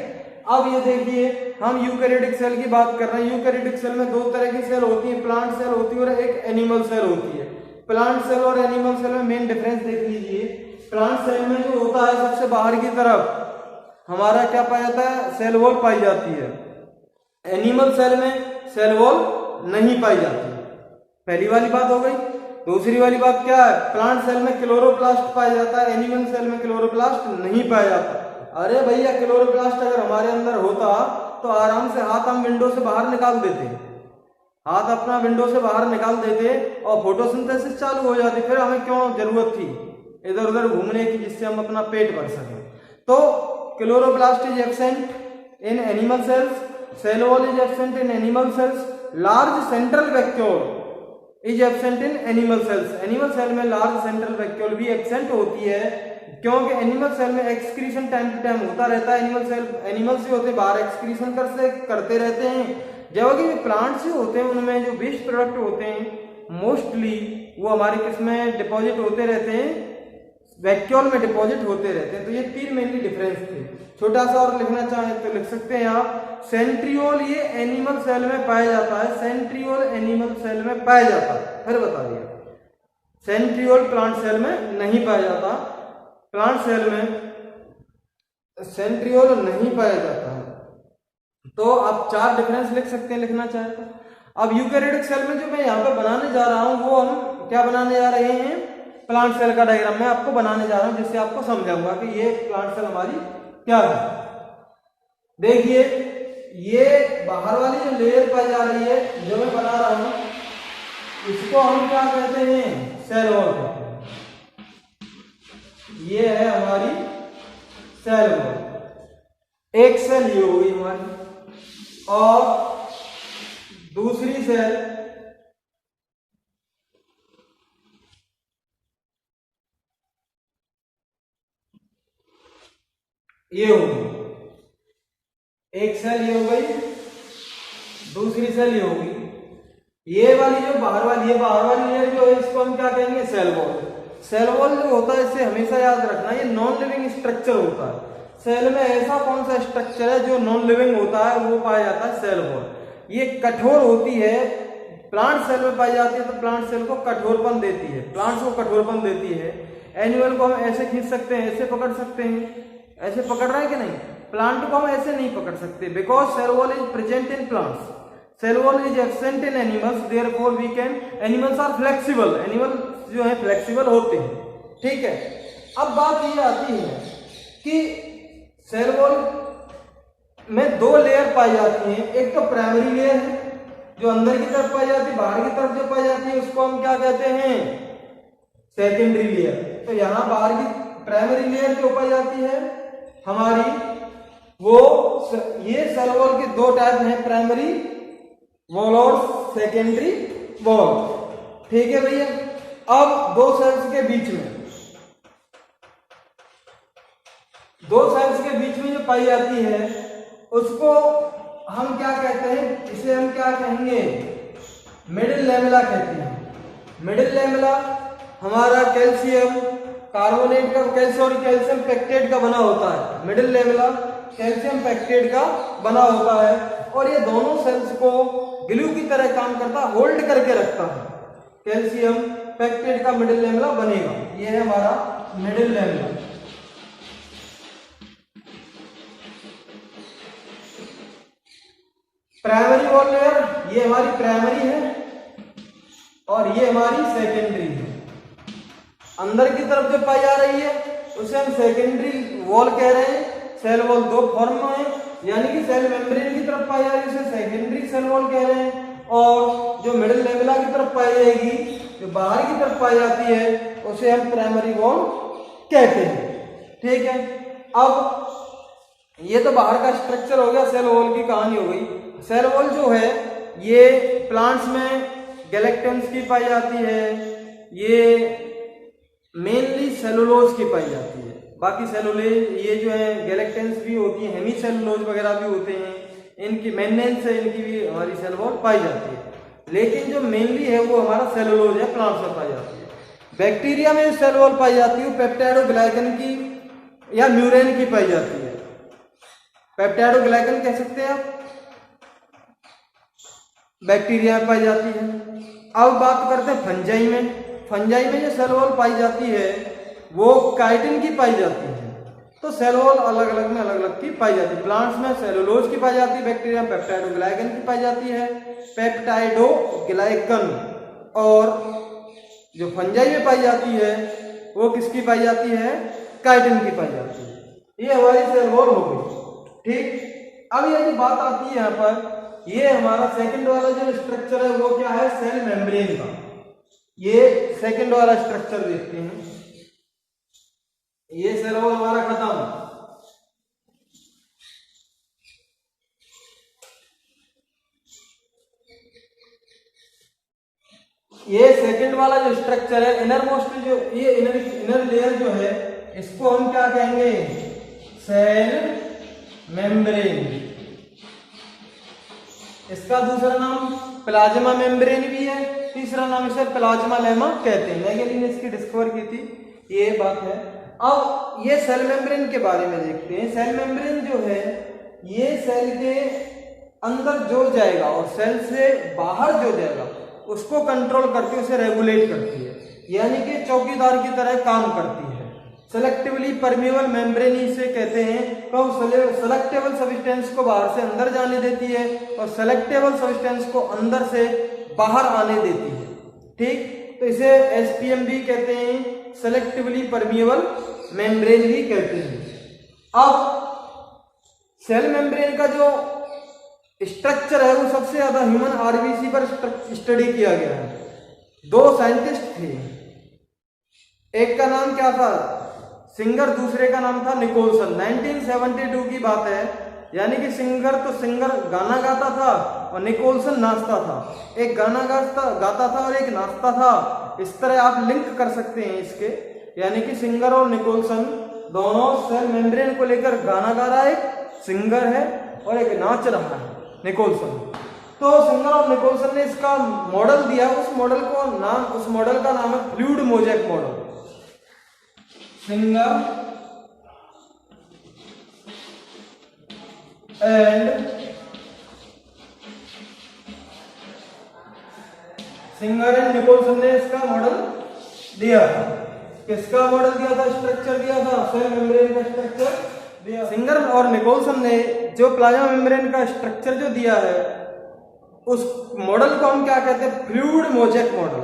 अब ये देखिए हम यूकैरियोटिक सेल की बात कर रहे हैं। यूकैरियोटिक सेल में दो तरह की सेल होती है, प्लांट सेल होती है और एक एनिमल सेल होती है। प्लांट सेल और एनिमल सेल में मेन डिफरेंस देख लीजिए। प्लांट सेल में जो होता है, सबसे बाहर की तरफ हमारा क्या पाया जाता है, सेल वॉल पाई जाती है। एनिमल सेल में सेल वॉल नहीं पाई जाती। पहली वाली बात हो गई। दूसरी वाली बात क्या है, प्लांट सेल में क्लोरोप्लास्ट पाया जाता है, एनिमल सेल में क्लोरोप्लास्ट नहीं पाया जाता। अरे भैया, क्लोरोप्लास्ट अगर हमारे अंदर होता तो आराम से हाथ हम विंडो से बाहर निकाल देते, हाथ अपना विंडो से बाहर निकाल देते और फोटोसिंथेसिस चालू हो जाती। फिर हमें क्यों जरूरत थी इधर उधर घूमने की, जिससे हम अपना पेट भर सकें। तो chloroplast is absent in animal cells, cell wall is absent in animal cells, large central vacuole is absent in animal cells. Animal cell में लार्ज सेंट्रल वैक्यूल भी एब्सेंट होती है, क्योंकि एनिमल सेल में एक्सक्रीशन टाइम टू टाइम होता रहता है। Animals जो होते हैं बाहर एक्सक्रीशन करते रहते हैं, जबकि प्लांट्स जो होते हैं उनमें जो वेस्ट प्रोडक्ट होते हैं मोस्टली वो हमारे किसमें डिपॉजिट होते रहते हैं, वैक्यूल में डिपॉजिट होते रहते हैं। तो ये तीन मेनली डिफरेंस थे। छोटा सा और लिखना चाहें तो लिख सकते हैं आप, सेंट्रियोल ये एनिमल सेल में पाया जाता है, सेंट्रियोल एनिमल सेल में पाया जाता है। फिर बता दिया, सेंट्रियोल प्लांट सेल में नहीं पाया जाता, प्लांट सेल में सेंट्रियोल नहीं पाया जाता है। तो आप चार डिफरेंस लिख सकते हैं लिखना चाहें तो। अब यूकैरियोटिक सेल में जो मैं यहाँ पे बनाने जा रहा हूँ वो हम क्या बनाने जा रहे हैं, प्लांट सेल का डायग्राम मैं आपको बनाने जा रहा हूं, जिससे आपको समझाऊंगा कि ये प्लांट सेल हमारी क्या है। देखिए, ये बाहर वाली जो लेयर पाई जा रही है जो मैं बना रहा हूं, इसको हम क्या कहते हैं, सेल वॉल कहते हैं। ये है हमारी सेल वॉल। एक सेल ये होगी हमारी और दूसरी सेल ये होगी। एक सेल ये हो गई, दूसरी सेल ये होगी। ये वाली जो बाहर वाली है, बाहर वाली लेयर जो है इसको हम क्या कहेंगे, सेल वॉल। सेल वॉल जो होता है इसे हमेशा याद रखना, ये नॉन लिविंग स्ट्रक्चर होता है। सेल में ऐसा कौन सा स्ट्रक्चर है जो नॉन लिविंग होता है, वो पाया जाता है सेल वॉल। ये कठोर होती है, प्लांट सेल में पाई जाती है तो प्लांट सेल को कठोरपन देती है, प्लांट्स को कठोरपन देती है। एनिमल को हम ऐसे खींच सकते हैं, ऐसे पकड़ सकते हैं, ऐसे पकड़ रहे हैं कि नहीं। प्लांट को हम ऐसे नहीं पकड़ सकते, because cell wall is present in plants, cell wall is absent in animals, therefore we can, animals are flexible, animal जो है फ्लेक्सिबल होते हैं। ठीक है, अब बात ये आती है कि सेल वॉल में दो लेयर पाई जाती हैं। एक तो प्राइमरी लेयर है जो अंदर की तरफ पाई जाती है, बाहर की तरफ जो पाई जाती है उसको हम क्या कहते हैं, सेकेंडरी लेयर। तो यहाँ बाहर की प्राइमरी लेयर जो पाई जाती है हमारी, वो ये सेल वॉल के दो टाइप हैं, प्राइमरी वॉल और सेकेंडरी वॉल। ठीक है भैया। अब दो सेल्स के बीच में जो पाई जाती है उसको हम क्या कहते हैं, इसे हम क्या कहेंगे, मिडिल लैमेला कहते हैं। मिडिल लैमेला हमारा कैल्शियम कार्बोनेट का, कैल्शियम और कैल्शियम पेक्टेट का बना होता है। मिडिल लैमेला कैल्शियम पेक्टेट का बना होता है और ये दोनों सेल्स को ग्लू की तरह काम करता है, होल्ड करके रखता है। कैल्शियम पेक्टेट का मिडिल लैमेला बनेगा। ये है हमारा middle lamella. Primary wall layer ये हमारी प्राइमरी है और ये हमारी सेकेंडरी है। अंदर की तरफ जो पाई जा रही है उसे हम सेकेंडरी वॉल कह रहे हैं। सेल वॉल दो फॉर्म में है, यानी कि सेल मेम्ब्रेन की तरफ पाई जा रही है उसे सेकेंडरी सेल वॉल कह रहे हैं, और जो मिडिल लैमेला की तरफ पाई जाएगी, जो बाहर की तरफ पाई जाती है, उसे हम प्राइमरी वॉल कहते हैं। ठीक है। अब ये तो बाहर का स्ट्रक्चर हो गया, सेल वॉल की कहानी हो गई। सेल वॉल जो है ये प्लांट्स में गैलेक्टन्स की पाई जाती है, ये मेनली सेलुलोज की पाई जाती है। बाकी सेलुलोज ये जो है गैलेक्टन्स भी होती है, हेमी सेलुलोज वगैरह भी होते हैं, इनकी मेंटेनेंस से इनकी भी हमारी सेल वॉल पाई जाती है। लेकिन जो मेनली है वो हमारा सेलुलोज है, प्लांट्स में पाई जाती है। बैक्टीरिया में सेल वॉल पाई जाती है पेप्टाइडोग्लाइकन की या म्यूरेन की पाई जाती है। पेप्टाइडोग्लाइकन कह सकते हैं आप, बैक्टीरिया में पाई जाती है। अब बात करते हैं फंजाई में। फंजाई में जो सेल वॉल पाई जाती है वो काइटिन की पाई जाती है। तो सेल वॉल अलग अलग में अलग अलग की पाई जाती है। प्लांट्स में सेलुलोज की पाई जाती है, बैक्टीरिया में पेप्टाइडोग्लाइकन की पाई जाती है। पेप्टाइडोग्लाइकन और जो फंजाई में पाई जाती है वो किसकी पाई जाती है, काइटिन की पाई जाती है। ये हमारी सेल वॉल हो गई। ठीक। अब ये जो बात आती है यहाँ पर, ये हमारा सेकंड वाला जो स्ट्रक्चर है वो क्या है, सेल मेम्ब्रेन का। ये सेकंड वाला स्ट्रक्चर देखते हैं। ये सेल वॉल हमारा खत्म। ये सेकंड वाला जो स्ट्रक्चर है, इनर मोस्ट जो ये इनर लेयर जो है इसको हम क्या कहेंगे, सेल मेम्ब्रेन। इसका दूसरा नाम प्लाज्मा मेम्ब्रेन भी है, तीसरा नाम इसे प्लाज्मा लेमा कहते हैं। मैगेली ने इसकी डिस्कवर की थी, ये बात है। अब ये सेल मेम्ब्रेन के बारे में देखते हैं। सेल मेम्ब्रेन जो है ये सेल के अंदर जो जाएगा और सेल से बाहर जो जाएगा उसको कंट्रोल करती है, उसे रेगुलेट करती है, यानी कि चौकीदार की तरह काम करती है। सेलेक्टिवली परमिएबल मेम्ब्रेन इसे कहते हैं। तो सेलेक्टेबल सब्सटेंस को बाहर से अंदर जाने देती है और सेलेक्टेबल सब्सटेंस को अंदर से बाहर आने देती है। ठीक। तो इसे एसपीएम भी कहते हैं, सेलेक्टिवली परमिएबल मेम्ब्रेन भी कहते हैं। अब सेल मेम्ब्रेन का जो स्ट्रक्चर है वो सबसे ज्यादा ह्यूमन आरबीसी पर स्टडी किया गया है। दो साइंटिस्ट थे, एक का नाम क्या था, सिंगर, दूसरे का नाम था निकोलसन। 1972 की बात है, यानी कि सिंगर गाना गाता था और निकोलसन नाचता था। एक गाना गाता था और एक नाचता था। इस तरह आप लिंक कर सकते हैं इसके, यानी कि सिंगर और निकोलसन दोनों सेल मेम्ब्रेन को लेकर गाना गा रहा है, एक सिंगर है और एक नाच रहा है निकोलसन। तो सिंगर और निकोलसन ने इसका मॉडल दिया, उस मॉडल का नाम है fluid mosaic model. Singer and Nicolson ने इसका मॉडल दिया था। किसका मॉडल दिया था, स्ट्रक्चर दिया था, सेल मेम्ब्रेन का स्ट्रक्चर दिया। सिंगर और निकोलसन ने जो प्लाज्मा मेम्ब्रेन का स्ट्रक्चर जो दिया है उस मॉडल को हम क्या कहते हैं, fluid mosaic model.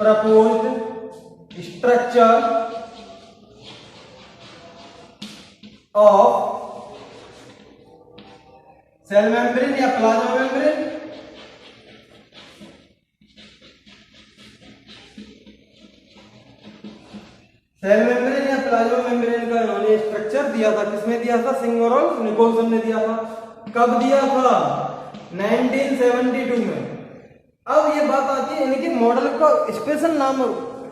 Proposed structure of cell membrane या प्लाज्मा मेम्ब्रेन सेल मेम्ब्रेन या प्लाज्मा मेम्ब्रेन का इन्होंने स्ट्रक्चर दिया था। किसमें दिया था? सिंगर और निकोलसन ने दिया था। कब दिया था? 1972 में। अब ये बात आती है इनके मॉडल का स्पेशल नाम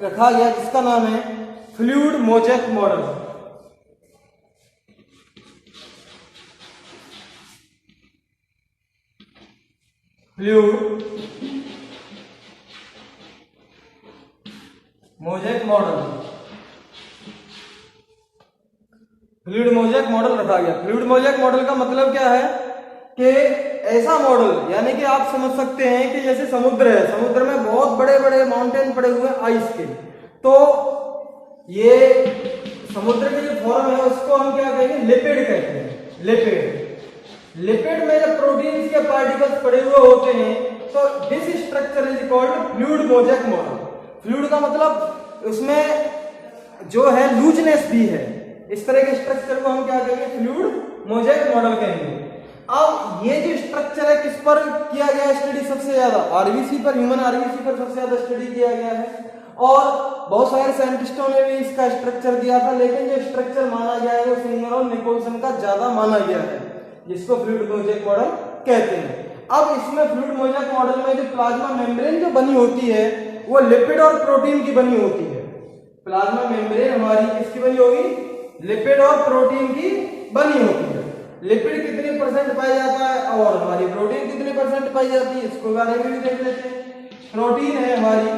रखा गया जिसका नाम है fluid mosaic model. Fluid mosaic model, fluid mosaic model रखा गया। फ्लूइड मोज़ेक मॉडल का मतलब क्या है कि ऐसा मॉडल, यानी कि आप समझ सकते हैं कि जैसे समुद्र है, समुद्र में बहुत बड़े बड़े माउंटेन पड़े हुए हैं आइस के, तो ये समुद्र के जो फॉर्म है उसको हम क्या कहेंगे? लिपिड कहते हैं। लिपिड, लिपिड में जब प्रोटीन्स के पार्टिकल्स पड़े हुए होते हैं तो this structure is called fluid mosaic model. Fluid का मतलब उसमें जो है लूजनेस भी है। इस तरह के स्ट्रक्चर को हम क्या कहेंगे? फ्लूइड मोज़ेक मॉडल कहेंगे। अब ये जो स्ट्रक्चर है किस पर किया गया स्टडी? सबसे ज्यादा आरबीसी पर, ह्यूमन आरबीसी पर सबसे ज्यादा स्टडी किया गया है और बहुत सारे साइंटिस्टों ने भी इसका स्ट्रक्चर दिया था, लेकिन जो स्ट्रक्चर माना गया है वो सिंगर और निकोलसन का ज्यादा माना गया है, जिसको फ्लूइड मोज़ेक मॉडल कहते हैं। अब इसमें फ्लूइड मोज़ेक मॉडल में जो प्लाज्मा मेम्ब्रेन जो बनी होती है वो लिपिड और प्रोटीन की बनी होती है। प्लाज्मा मेम्ब्रेन हमारी किसकी बनी होगी? लिपिड और प्रोटीन की बनी होती है। लिपिड कितने परसेंट पाया जाता है और हमारी प्रोटीन कितने परसेंट पाई जाती है, इसको बारे में भी देख लेते हैं। प्रोटीन है हमारी,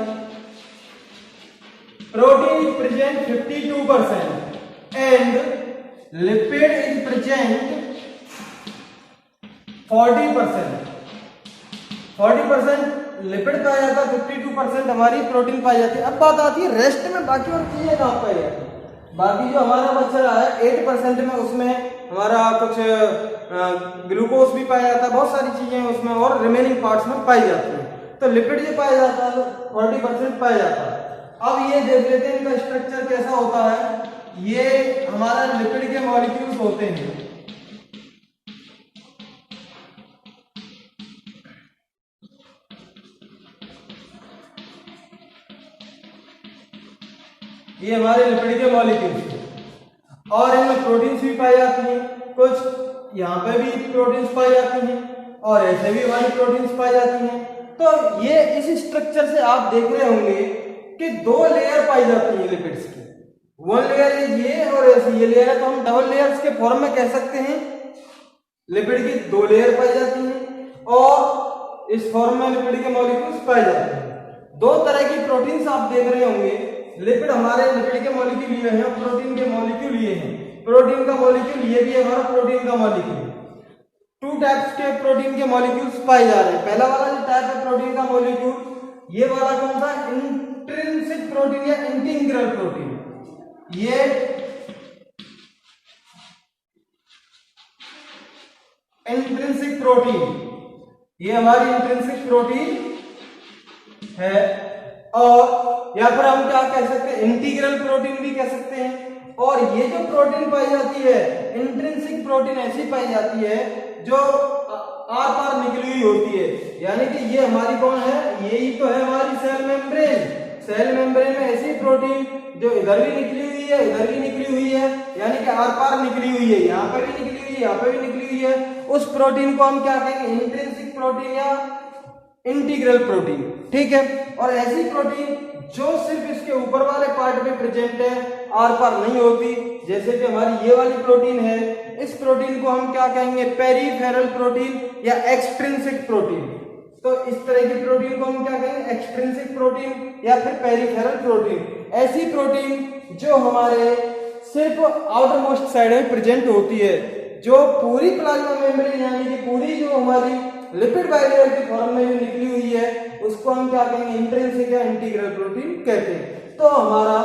protein is present 52% and lipid is present 40%। 40% lipid पाया जाता है, 52% हमारी प्रोटीन पाई जाती है। अब बात आती है रेस्ट में बाकी और चीजें कहाँ पाई जाती है? बाकी जो हमारा बच रहा है 8% में, उसमें हमारा कुछ ग्लूकोज भी पाया जाता है, बहुत सारी चीजें उसमें और रिमेनिंग पार्ट्स में पाई जाती है। तो लिपिड जो पाया जाता है 40% पाया जाता है। अब ये देख लेते हैं इनका स्ट्रक्चर कैसा होता है। ये हमारा लिपिड के मॉलिक्यूल्स होते हैं। ये हमारे लिपिड के मॉलिक्यूल्स और इनमें प्रोटीन्स भी पाई जाती हैं, कुछ यहाँ पे भी प्रोटीन्स पाई जाती हैं और ऐसे भी हमारी प्रोटीन्स पाई जाती हैं। तो ये इस स्ट्रक्चर से आप देख रहे होंगे कि 2 लेयर पाई जाती है लिपिड्स की। 1 लेयर ये और ऐसी ये लेयर है, तो हम डबल लेयर्स के फॉर्म में कह सकते हैं। लिपिड की 2 लेयर पाई जाती हैं और इस फॉर्म में लिपिड के मॉलिक्यूल्स पाए जाते हैं। 2 तरह की प्रोटीन्स आप देख रहे होंगे। लिपिड हमारे लिपिड के मॉलिक्यूल ये हैं, प्रोटीन के मॉलिक्यूल ये हैं। प्रोटीन का मॉलिक्यूल ये भी है हमारा प्रोटीन का मॉलिक्यूल। 2 टाइप्स के प्रोटीन के मॉलिक्यूल्स पाए जा रहे हैं। पहला वाला जो टाइप है प्रोटीन का मॉलिक्यूल, ये वाला कौन सा? इंट्रिंसिक प्रोटीन या इंटीग्रल प्रोटीन। ये इंट्रिंसिक प्रोटीन, ये हमारी इंट्रिंसिक प्रोटीन है और या फिर हम क्या कह सकते हैं? इंटीग्रल प्रोटीन भी कह सकते हैं। और ये जो प्रोटीन पाई जाती है इंट्रिंसिक प्रोटीन ऐसी पाई जाती है जो आर पार निकली हुई होती है, यानी कि ये हमारी कौन है? यही तो है हमारी सेल मेम्ब्रेन। सेल मेम्ब्रेन में ऐसी प्रोटीन जो इधर भी निकली हुई है, इधर भी निकली हुई है, यानी कि आर पार निकली हुई है, यहाँ पे भी निकली हुई है, यहाँ पे भी निकली हुई है, उस प्रोटीन को हम क्या कहेंगे? इंट्रिंसिक प्रोटीन या इंटीग्रल प्रोटीन। ठीक है। और ऐसी प्रोटीन जो सिर्फ इसके ऊपर वाले पार्ट में प्रेजेंट है, आर पार नहीं होती, जैसे कि हमारी ये वाली प्रोटीन है, इस प्रोटीन को हम क्या कहेंगे? पेरिफेरल प्रोटीन या एक्सट्रिंसिक प्रोटीन। तो इस तरह की प्रोटीन को हम क्या कहेंगे? एक्सट्रिंसिक प्रोटीन या फिर पेरिफेरल प्रोटीन। ऐसी प्रोटीन जो हमारे सिर्फ आउटर मोस्ट साइड में प्रेजेंट होती है, जो पूरी प्लाज्मा मेम्ब्रेन यानी कि पूरी जो हमारी लिपिड बाइलेयर की फॉर्म में जो निकली हुई है उसको हम क्या कहेंगे? इंट्रिंसिक या इंटीग्रल प्रोटीन कहते हैं। तो हमारा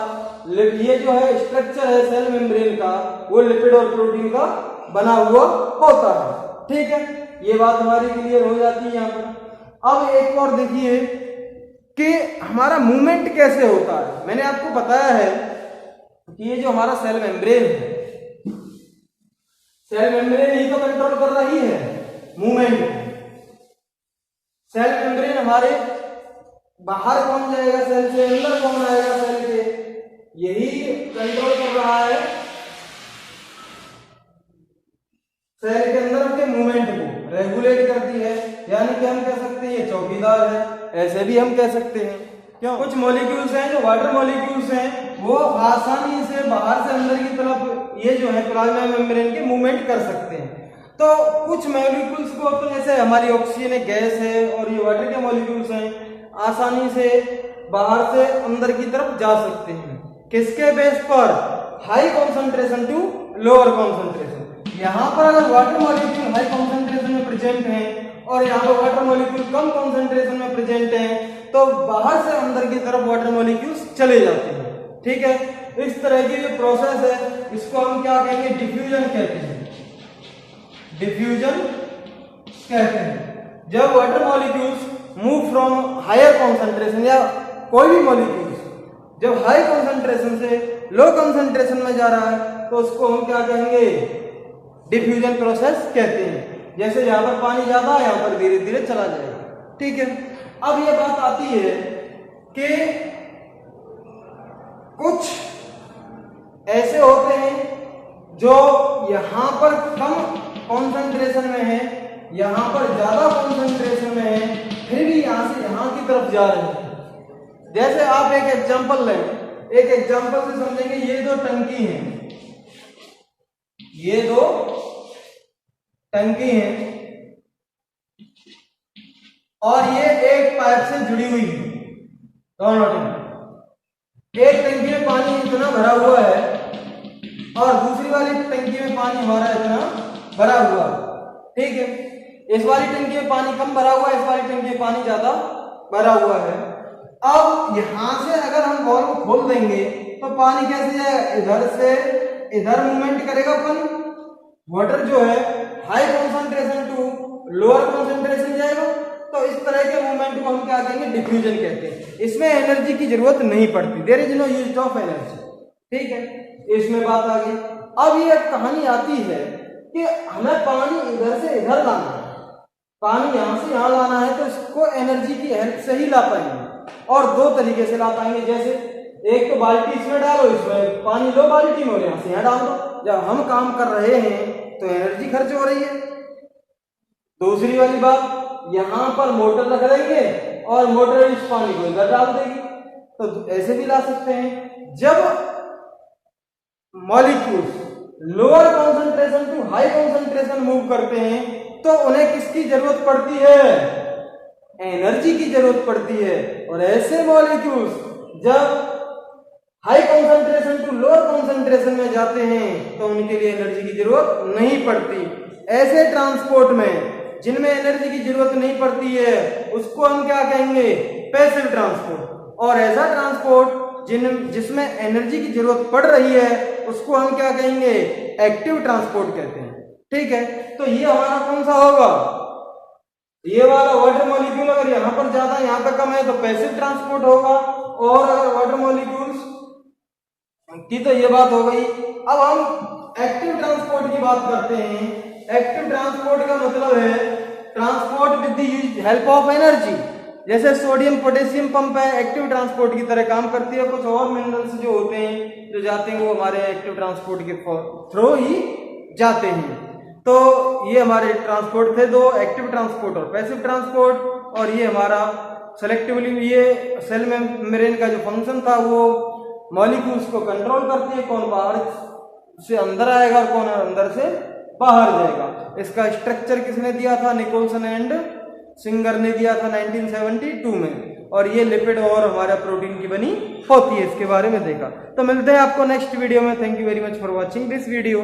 ये जो है स्ट्रक्चर है सेल मेम्ब्रेन का, वो लिपिड और प्रोटीन का बना हुआ होता है। ठीक है, ये बात हमारी क्लियर हो जाती है यहाँ पर। अब एक और देखिए कि हमारा मूवमेंट कैसे होता है। मैंने आपको बताया है कि ये जो हमारा सेल मेम्ब्रेन है, सेल मेम्ब्रेन ही तो कंट्रोल कर रही है मूवमेंट। सेल मेम्ब्रेन हमारे बाहर कौन जाएगा सेल से, अंदर कौन आएगा सेल के, यही कंट्रोल कर रहा है सेल के अंदर के मूवमेंट को रेगुलेट करती है। यानी कि हम कह सकते हैं ये चौकीदार है, ऐसे भी हम कह सकते हैं। क्यों? कुछ मॉलिक्यूल्स हैं जो वाटर मॉलिक्यूल्स हैं, वो आसानी से बाहर से अंदर की तरफ ये जो है प्लाज्मा मेम्ब्रेन के मूवमेंट कर सकते हैं। तो कुछ मॉलिक्यूल्स को तो जैसे हमारी ऑक्सीजन एक गैस है और ये वाटर के मॉलिक्यूल्स हैं, आसानी से बाहर से अंदर की तरफ जा सकते हैं। किसके बेस पर? High concentration to lower concentration. यहाँ पर अगर वाटर मॉलिक्यूल हाई कॉन्सेंट्रेशन में प्रेजेंट है और यहाँ पर वाटर मॉलिक्यूल कम कॉन्सेंट्रेशन में प्रेजेंट है, तो बाहर से अंदर की तरफ वाटर मॉलिक्यूल्स चले जाते हैं। ठीक है, इस तरह की जो प्रोसेस है इसको हम क्या कहेंगे? डिफ्यूजन कहते हैं। डिफ्यूजन कहते हैं जब water molecules move from higher concentration, या कोई भी मॉलिक्यूल्स जब हाई कॉन्सेंट्रेशन से लो कॉन्सेंट्रेशन में जा रहा है तो उसको हम क्या कहेंगे? डिफ्यूजन प्रोसेस कहते हैं। जैसे यहाँ पर पानी ज्यादा है, यहाँ पर धीरे धीरे चला जाएगा। ठीक है, अब ये बात आती है कि कुछ ऐसे होते हैं जो यहां पर कम कॉन्सेंट्रेशन में है, यहां पर ज्यादा कॉन्सेंट्रेशन में है, फिर भी यहां से यहां की तरफ जा रहे हैं। जैसे आप एक एग्जांपल लें, एक एग्जांपल से समझेंगे। ये दो टंकी हैं, ये दो टंकी हैं और ये एक पाइप से जुड़ी हुई है। दोनों टंकी, एक टंकी में पानी इतना भरा हुआ है और दूसरी वाली टंकी में पानी हमारा इतना भरा हुआ है। ठीक है, इस वाली टंकी में पानी कम भरा हुआ है, इस वाली टंकी में पानी ज्यादा भरा हुआ है। अब यहां से अगर हम बॉल को खोल देंगे तो पानी कैसे जाएगा? इधर से इधर मूवमेंट करेगा पानी। वाटर जो है high concentration to lower concentration जाएगा। तो इस तरह के मूवमेंट को हम क्या कहेंगे? डिफ्यूजन कहते हैं। इसमें एनर्जी की जरूरत नहीं पड़ती, there is no use of energy. ठीक है, इसमें बात आ गई। अब ये कहानी आती है कि हमें पानी इधर से इधर लाना है, पानी यहां से यहां लाना है, तो इसको एनर्जी की हेल्प से ही ला पाएंगे और दो तरीके से ला पाएंगे। जैसे एक तो बाल्टी इसमें डालो, इसमें पानी लो बाल्टी में और यहां से यहां डाल दो। जब हम काम कर रहे हैं तो एनर्जी खर्च हो रही है। दूसरी वाली बात, यहां पर मोटर रख देंगे और मोटर इस पानी को इधर डाल देगी, तो ऐसे भी ला सकते हैं। जब molecules lower concentration to high concentration move करते हैं तो उन्हें किसकी जरूरत पड़ती है? एनर्जी की जरूरत पड़ती है। और ऐसे मॉलिक्यूल्स जब high concentration to lower concentration में जाते हैं तो उनके लिए एनर्जी की जरूरत नहीं पड़ती। ऐसे ट्रांसपोर्ट में जिनमें एनर्जी की जरूरत नहीं पड़ती है उसको हम क्या कहेंगे? Passive transport. और ऐसा ट्रांसपोर्ट जिसमें एनर्जी की जरूरत पड़ रही है उसको हम क्या कहेंगे? एक्टिव ट्रांसपोर्ट कहते हैं। ठीक है, तो ये हमारा कौन सा होगा? ये वाला वाटर मॉलिक्यूल अगर यहाँ पर ज्यादा यहाँ पर कम है तो पैसिव ट्रांसपोर्ट होगा। और अगर वाटर मॉलिक्यूल्स की तो ये बात हो गई। अब हम एक्टिव ट्रांसपोर्ट की बात करते हैं। एक्टिव ट्रांसपोर्ट का मतलब है transport with the help of energy. जैसे सोडियम पोटेशियम पंप है, एक्टिव ट्रांसपोर्ट की तरह काम करती है। कुछ और मिनरल्स जो होते हैं जो जाते हैं वो हमारे एक्टिव ट्रांसपोर्ट के थ्रू ही जाते हैं। तो ये हमारे ट्रांसपोर्ट थे दो, एक्टिव ट्रांसपोर्ट और पैसिव ट्रांसपोर्ट। और ये हमारा सेलेक्टिवली ये सेल मेम्ब्रेन का जो फंक्शन था वो मॉलिक्यूल्स को कंट्रोल करती है, कौन बाहर से अंदर आएगा और कौन अंदर से बाहर जाएगा। इसका स्ट्रक्चर किसने दिया था? निकोलसन एंड सिंगर ने दिया था 1972 में। और ये लिपिड और हमारा प्रोटीन की बनी होती है, इसके बारे में देखा। तो मिलते हैं आपको नेक्स्ट वीडियो में। Thank you very much for watching this video.